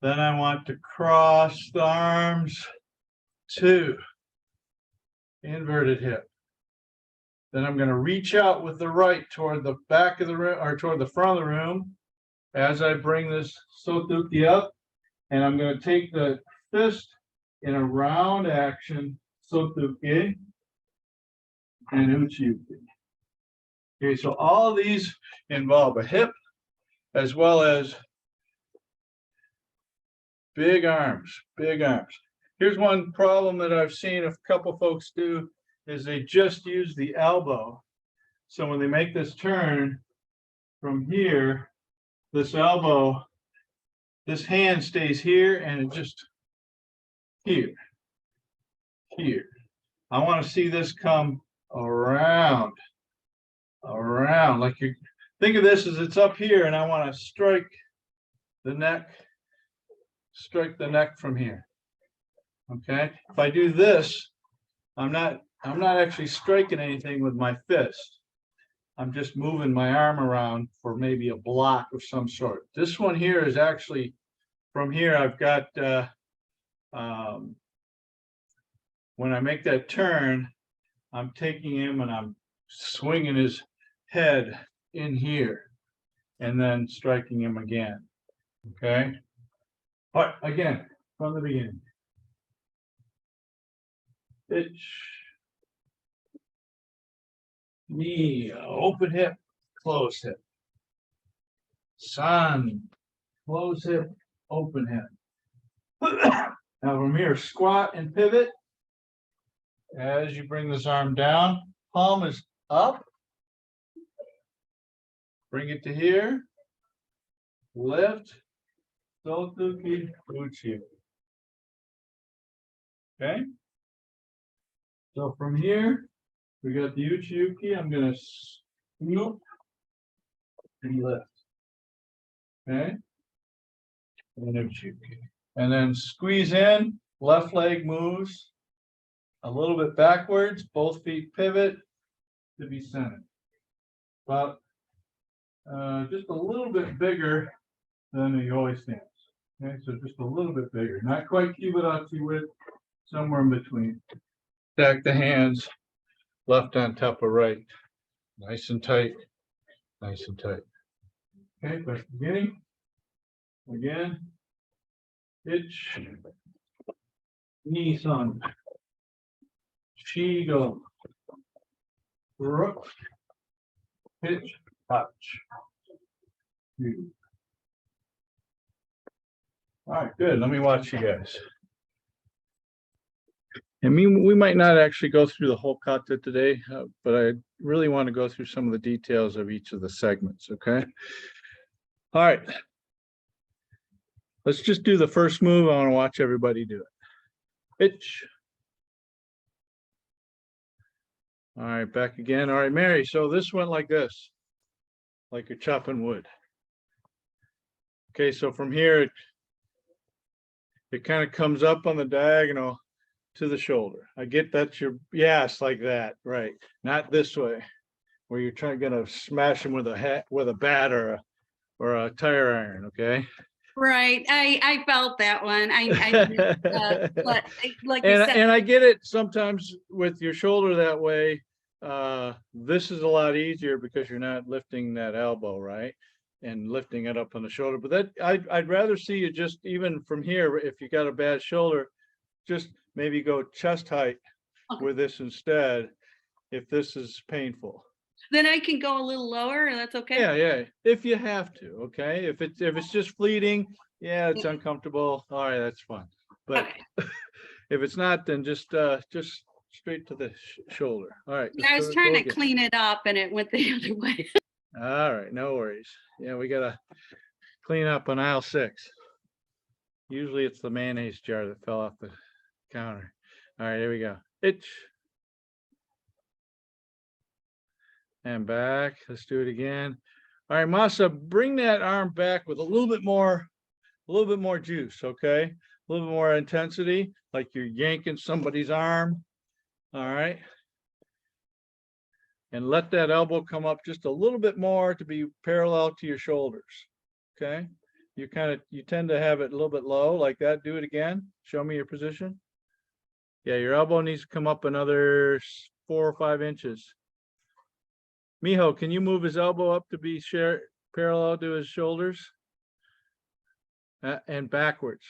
A: Then I want to cross the arms. Two, inverted hip. Then I'm going to reach out with the right toward the back of the room, or toward the front of the room, as I bring this sotuki up. And I'm going to take the fist in a round action, sotuki and uchiuki. Okay, so all these involve a hip as well as big arms, big arms. Here's one problem that I've seen a couple folks do is they just use the elbow. So when they make this turn from here, this elbow, this hand stays here and it just here. I want to see this come around, like you think of this as it's up here and I want to strike the neck from here. Okay. If I do this, I'm not actually striking anything with my fist. I'm just moving my arm around for maybe a block of some sort. This one here is actually from here. I've got when I make that turn, I'm taking him and I'm swinging his head in here and then striking him again. Okay. But again, from the beginning. Pitch. Knee, open hip, close hip. Sun, close hip, open hip. Now from here, squat and pivot. As you bring this arm down, palm is up. Bring it to here. Lift. Sotuki uchi. Okay. So from here, we got the uchi-uki. I'm going to scoop and lift. Okay. And uchi-uki. And then squeeze in. Left leg moves a little bit backwards. Both feet pivot to be centered. About just a little bit bigger than the yoi stance. Okay, so just a little bit bigger. Not quite kibarachi width, somewhere in between. Stack the hands left on top of right. Nice and tight. Nice and tight. Okay, back to the beginning. Again. Itch. Knee sun. Shigo. Rook. Pitch. Touch. All right, good. Let me watch you guys. And we might not actually go through the whole kata today, but I really want to go through some of the details of each of the segments, okay? All right. Let's just do the first move. I want to watch everybody do it. Pitch. All right, back again. All right, Mary, so this went like this, like you're chopping wood. Okay, so from here, it kind of comes up on the diagonal to the shoulder. I get that you're, yes, like that, right? Not this way, where you're gonna smash them with a bat or a tire iron. Okay.
C: Right. I felt that one. But like you said,
A: and I get it sometimes with your shoulder that way. This is a lot easier because you're not lifting that elbow, right? And lifting it up on the shoulder. But that I'd rather see you just even from here, if you got a bad shoulder, just maybe go chest height with this instead, if this is painful.
C: Then I can go a little lower, and that's okay.
A: Yeah, if you have to, okay. If it's just fleeting, yeah, it's uncomfortable. All right, that's fine. But okay. If it's not, then just straight to the shoulder. All right.
C: Yeah, I was trying to clean it up, and it went the other way.
A: All right, no worries. Yeah, we gotta clean up on aisle 6. Usually it's the mayonnaise jar that fell off the counter. All right, here we go. Itch. And back. Let's do it again. All right, Masa, bring that arm back with a little bit more juice, okay? A little bit more intensity, like you're yanking somebody's arm. All right. And let that elbow come up just a little bit more to be parallel to your shoulders. Okay. You tend to have it a little bit low like that. Do it again. Show me your position. Yeah, your elbow needs to come up another 4 or 5 inches. Miho, can you move his elbow up to be parallel to his shoulders? And backwards.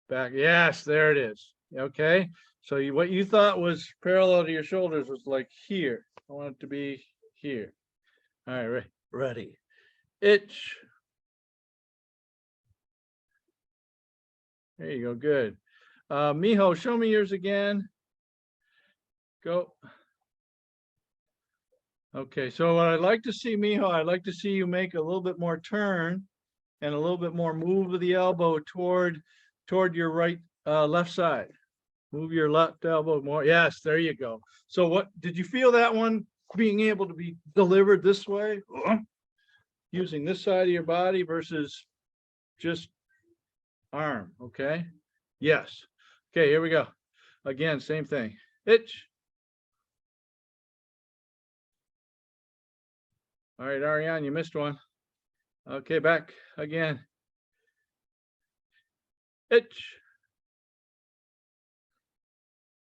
A: back. Yes, there it is. Okay. So what you thought was parallel to your shoulders was like here. I want it to be here. All right, ready. Itch. There you go. Good. Miho, show me yours again. Go. Okay, so what I'd like to see, Miho, I'd like to see you make a little bit more turn and a little bit more move of the elbow toward your right, left side. Move your left elbow more. Yes, there you go. So what, did you feel that one being able to be delivered this way? Using this side of your body versus just arm, okay? Yes. Okay, here we go. Again, same thing. Itch. All right, Ariane, you missed one. Okay, back again. Itch.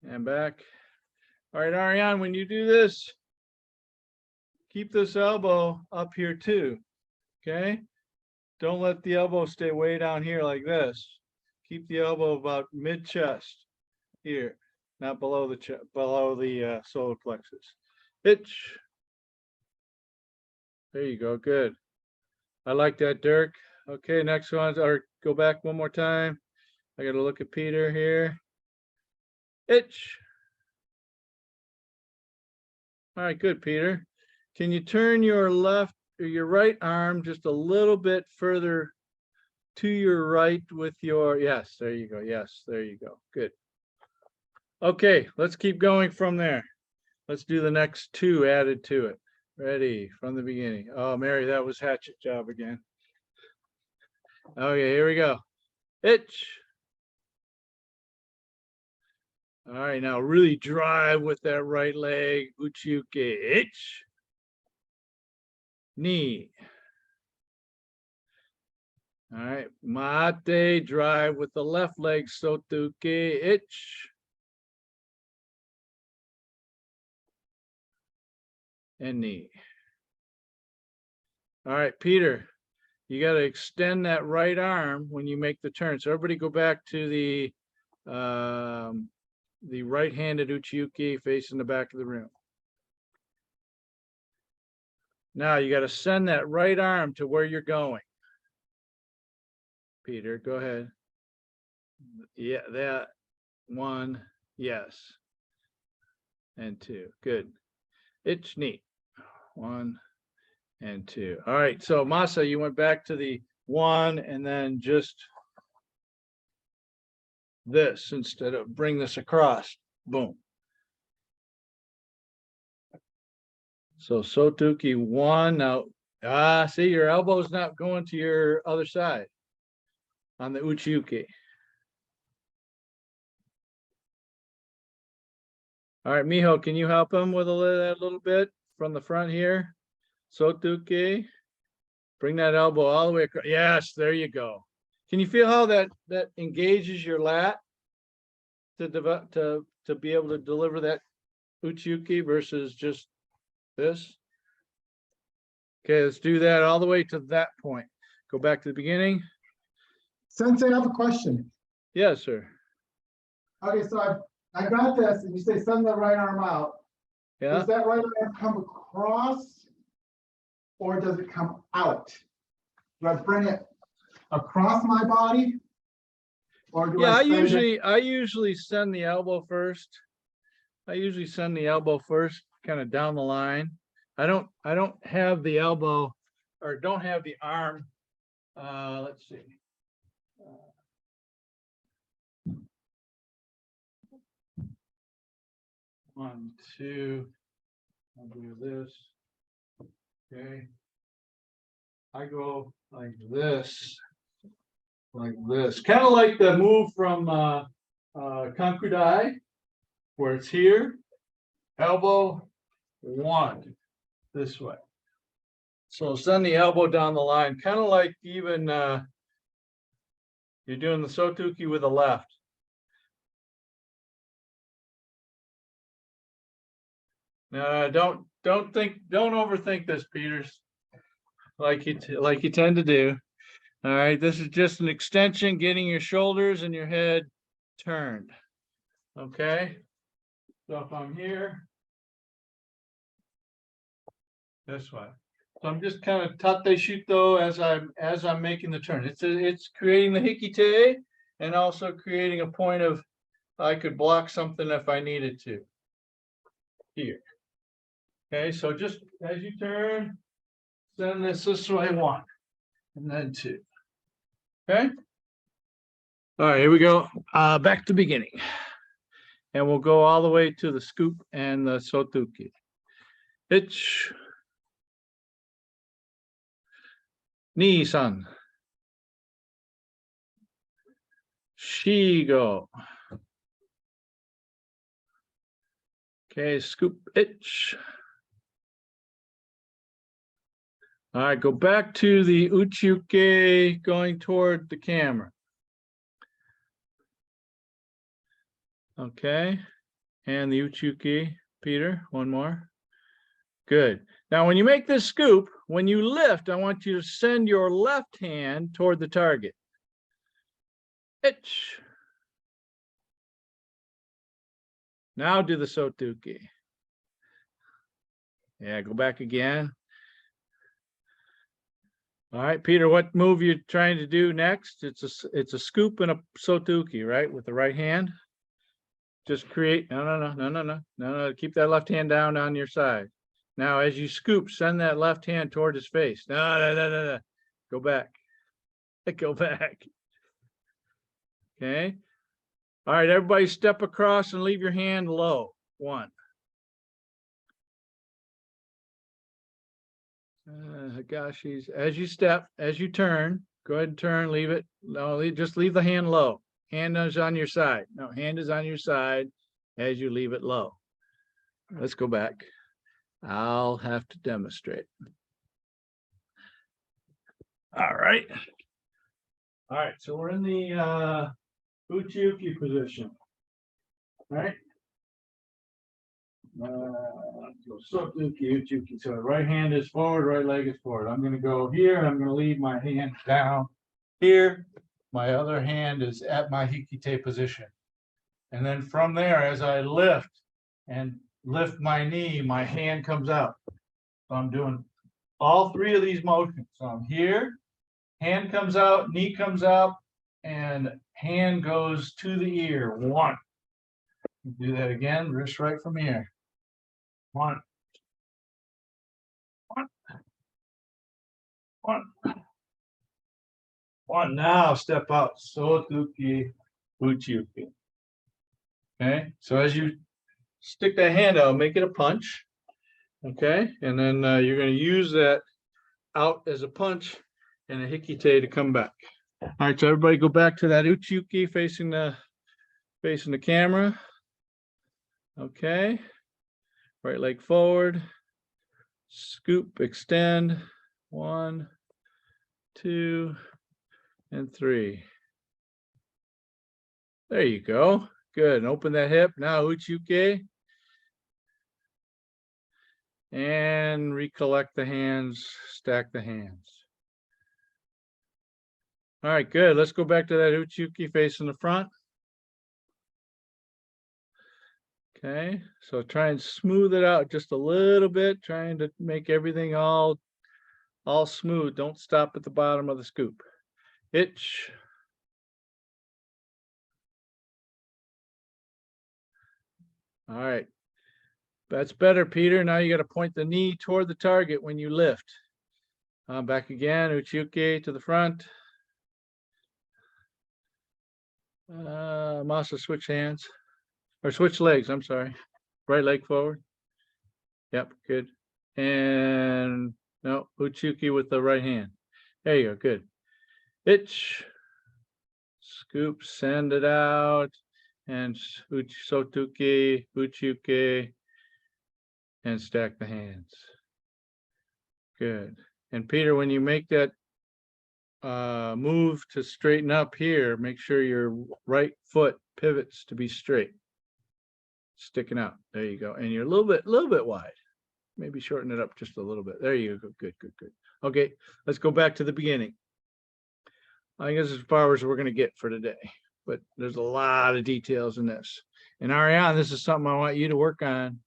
A: And back. All right, Ariane, when you do this, keep this elbow up here too, okay? Don't let the elbow stay way down here like this. Keep the elbow about mid-chest here, not below the chest, below the solar plexus. Itch. There you go, good. I like that, Dirk. Okay, next one, or go back one more time. I got to look at Peter here. Itch. All right, good, Peter. Can you turn your left or your right arm just a little bit further to your right with your, yes, there you go. Yes, there you go. Good. Okay, let's keep going from there. Let's do the next two added to it. Ready from the beginning. Oh, Mary, that was hatchet job again. Okay, here we go. Itch. All right, now really drive with that right leg. Uchiuke. Itch. Knee. All right, mate, drive with the left leg. Sotuke. Itch. And knee. All right, Peter, you got to extend that right arm when you make the turn. So everybody go back to the right-handed uchiuke facing the back of the room. Now you got to send that right arm to where you're going. Peter, go ahead. Yeah, that one, yes. And two, good. It's neat. One and two. All right, so Masa, you went back to the one and then just this instead of bring this across. Boom. So Sotuki one. Now, see, your elbow's not going to your other side on the uchiuke. All right, Miho, can you help him with that little bit from the front here? Sotuke. Bring that elbow all the way across. Yes, there you go. Can you feel how that engages your lat to be able to deliver that uchiuke versus just this? Okay, let's do that all the way to that point. Go back to the beginning.
D: Sensei, I have a question.
A: Yes, sir.
D: Okay, so I got this, and you say send the right arm out.
A: Yeah.
D: Does that right arm come across, or does it come out? Do I bring it across my body, or do
A: Yeah,
D: I
A: I usually send the elbow first. I usually send the elbow first, kind of down the line. I don't have the elbow or don't have the arm. Let's see. One, two. I'll do this. Okay. I go like this, kind of like the move from Kankudai, where it's here, elbow, one, this way. So send the elbow down the line, kind of like even you're doing the Sotuki with the left. No, don't overthink this, Peters, like you tend to do. All right, this is just an extension, getting your shoulders and your head turned. Okay, so if I'm here, this way. So I'm just kind of tate shuto as I'm making the turn. It's creating the hikite and also creating a point of I could block something if I needed to. Here. Okay, so just as you turn, send this way 1 and then 2. Okay. All right, here we go. Back to the beginning. And we'll go all the way to the scoop and the sotuki. Ich. Ni-san. Shigo. Okay, scoop ich. All right, go back to the uchiuke going toward the camera. Okay, and the uchiuke, Peter, one more. Good. Now, when you make this scoop, when you lift, I want you to send your left hand toward the target. Ich. Now do the sotuki. Yeah, go back again. All right, Peter, what move you trying to do next? It's a scoop and a sotuki, right? With the right hand. Just create, no. Keep that left hand down on your side. Now, as you scoop, send that left hand toward his face. No. Go back. Go back. Okay. All right, everybody step across and leave your hand low. 1. Higashis, as you step, as you turn, go ahead and turn, leave it. No, just leave the hand low. Hand is on your side. No, hand is on your side as you leave it low. Let's go back. I'll have to demonstrate. All right. All right, so we're in the uchiuki position. All right. So right hand is forward, right leg is forward. I'm going to go here and I'm going to leave my hand down here. My other hand is at my hikite position. And then from there, as I lift and lift my knee, my hand comes out. So I'm doing all 3 of these motions. So I'm here, hand comes out, knee comes out, and hand goes to the ear. 1. Do that again, wrist right from here. 1. 1. Now step out. Sotuki, uchiuki. Okay, so as you stick that hand out, make it a punch. Okay, and then you're going to use that out as a punch and a hikite to come back. All right, so everybody go back to that uchiuki facing the camera. Okay, right leg forward, scoop, extend, 1, 2, and 3. There you go. Good. And open that hip. Now uchiuke. And recollect the hands, stack the hands. All right, good. Let's go back to that uchiuki facing the front. Okay, so try and smooth it out just a little bit, trying to make everything all smooth. Don't stop at the bottom of the scoop. Ich. All right, that's better, Peter. Now you got to point the knee toward the target when you lift. Back again, uchiuke to the front. Masa, switch hands. Or switch legs, I'm sorry. Right leg forward. Yep, good. And no, uchiuki with the right hand. There you go, good. Ich. Scoop, send it out. And sotuki, uchiuki, and stack the hands. Good. And Peter, when you make that move to straighten up here, make sure your right foot pivots to be straight. Sticking out. There you go. And you're a little bit wide. Maybe shorten it up just a little bit. There you go. Good. Okay, let's go back to the beginning. I think this is as far as we're going to get for today, but there's a lot of details in this. And Ariane, this is something I want you to work on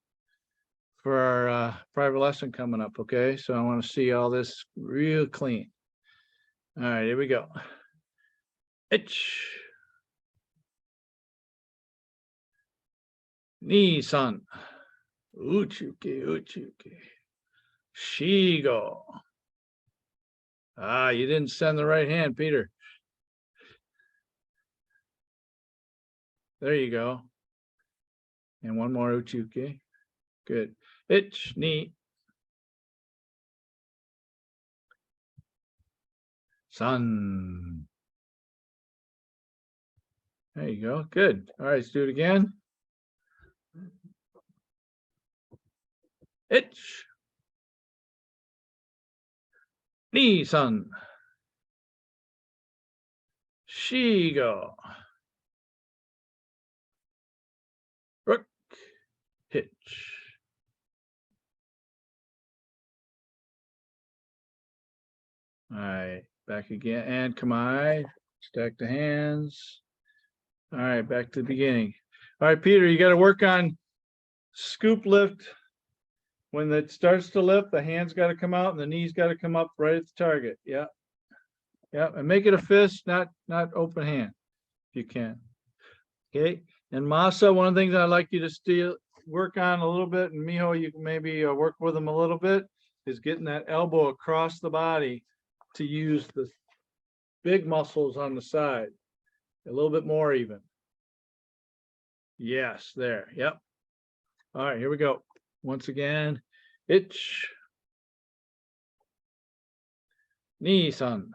A: for our private lesson coming up, okay? So I want to see all this real clean. All right, here we go. Ich. Ni-san. Uchuki, uchuki. Shigo. Ah, you didn't send the right hand, Peter. There you go. And one more uchuki. Good. Ich, ni. San. There you go. Good. All right, let's do it again. Ich. Ni san. Shigo. Rook. Hitch. All right, back again. And come on. Stack the hands. All right, back to the beginning. All right, Peter, you got to work on scoop lift. When it starts to lift, the hands got to come out and the knees got to come up right at the target. Yeah. Yeah. And make it a fist, not open hand, if you can. Okay. And Masa, one of the things I'd like you to work on a little bit, and Miho, you can maybe work with them a little bit, is getting that elbow across the body to use the big muscles on the side. A little bit more even. Yes, there. Yep. All right, here we go. Once again, ich. Ni-san.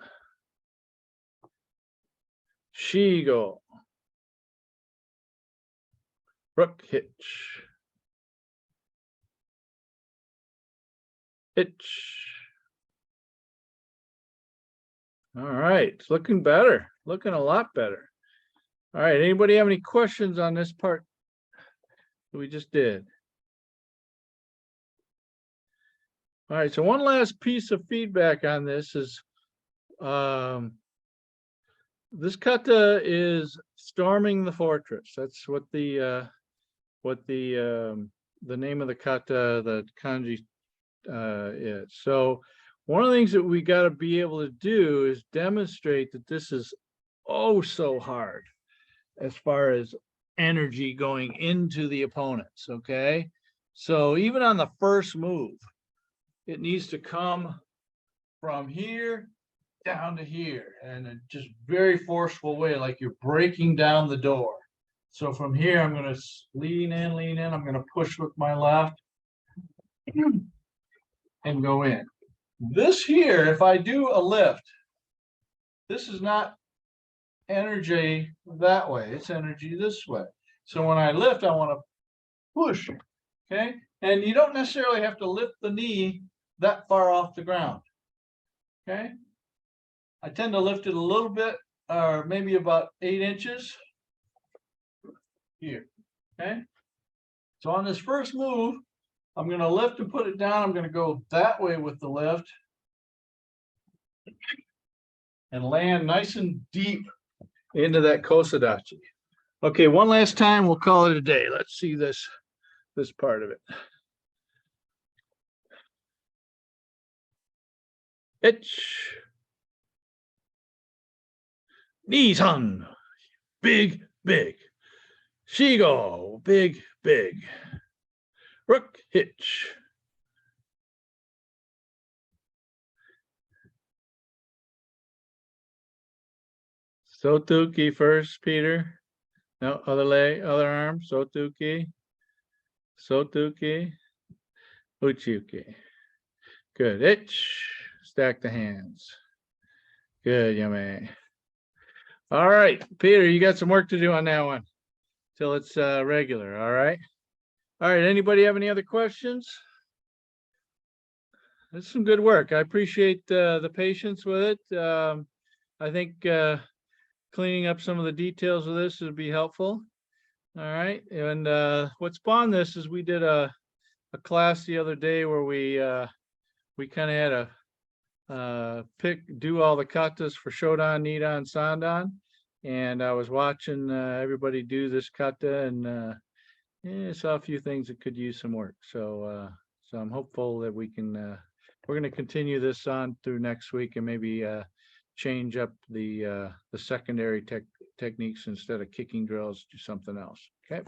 A: Shigo. Rook hitch. Itch. All right, it's looking better. Looking a lot better. All right, anybody have any questions on this part that we just did? All right, so one last piece of feedback on this is this kata is storming the fortress. That's what the name of the kata, the kanji is. So one of the things that we got to be able to do is demonstrate that this is oh so hard as far as energy going into the opponents. Okay, so even on the first move, it needs to come from here down to here and a just very forceful way, like you're breaking down the door. So from here, I'm going to lean in. I'm going to push with my left and go in. This here, if I do a lift, this is not energy that way. It's energy this way. So when I lift, I want to push. Okay. And you don't necessarily have to lift the knee that far off the ground. Okay. I tend to lift it a little bit, or maybe about 8 inches here. Okay. So on this first move, I'm going to lift and put it down. I'm going to go that way with the lift and land nice and deep into that kosadachi. Okay, one last time, we'll call it a day. Let's see this part of it. Ich. Ni-san. Big, big. Shigo. Big, big. Rook hitch. Sotuki first, Peter. No, other leg, other arm. Sotuki. Sotuki. Uchuki. Good. Itch. Stack the hands. Good, Yame. All right, Peter, you got some work to do on that one till it's regular. All right. All right. Anybody have any other questions? That's some good work. I appreciate the patience with it. I think cleaning up some of the details of this would be helpful. All right. And what spawned this is we did a class the other day where we kind of had do all the katas for Shodan, Nidan, Sandan. And I was watching everybody do this kata and saw a few things that could use some work. So I'm hopeful that we can, we're going to continue this on through next week and maybe change up the secondary techniques instead of kicking drills, do something else. Okay.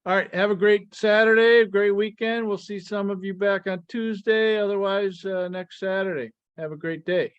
A: All right. Have a great Saturday, great weekend. We'll see some of you back on Tuesday. Otherwise, next Saturday. Have a great day.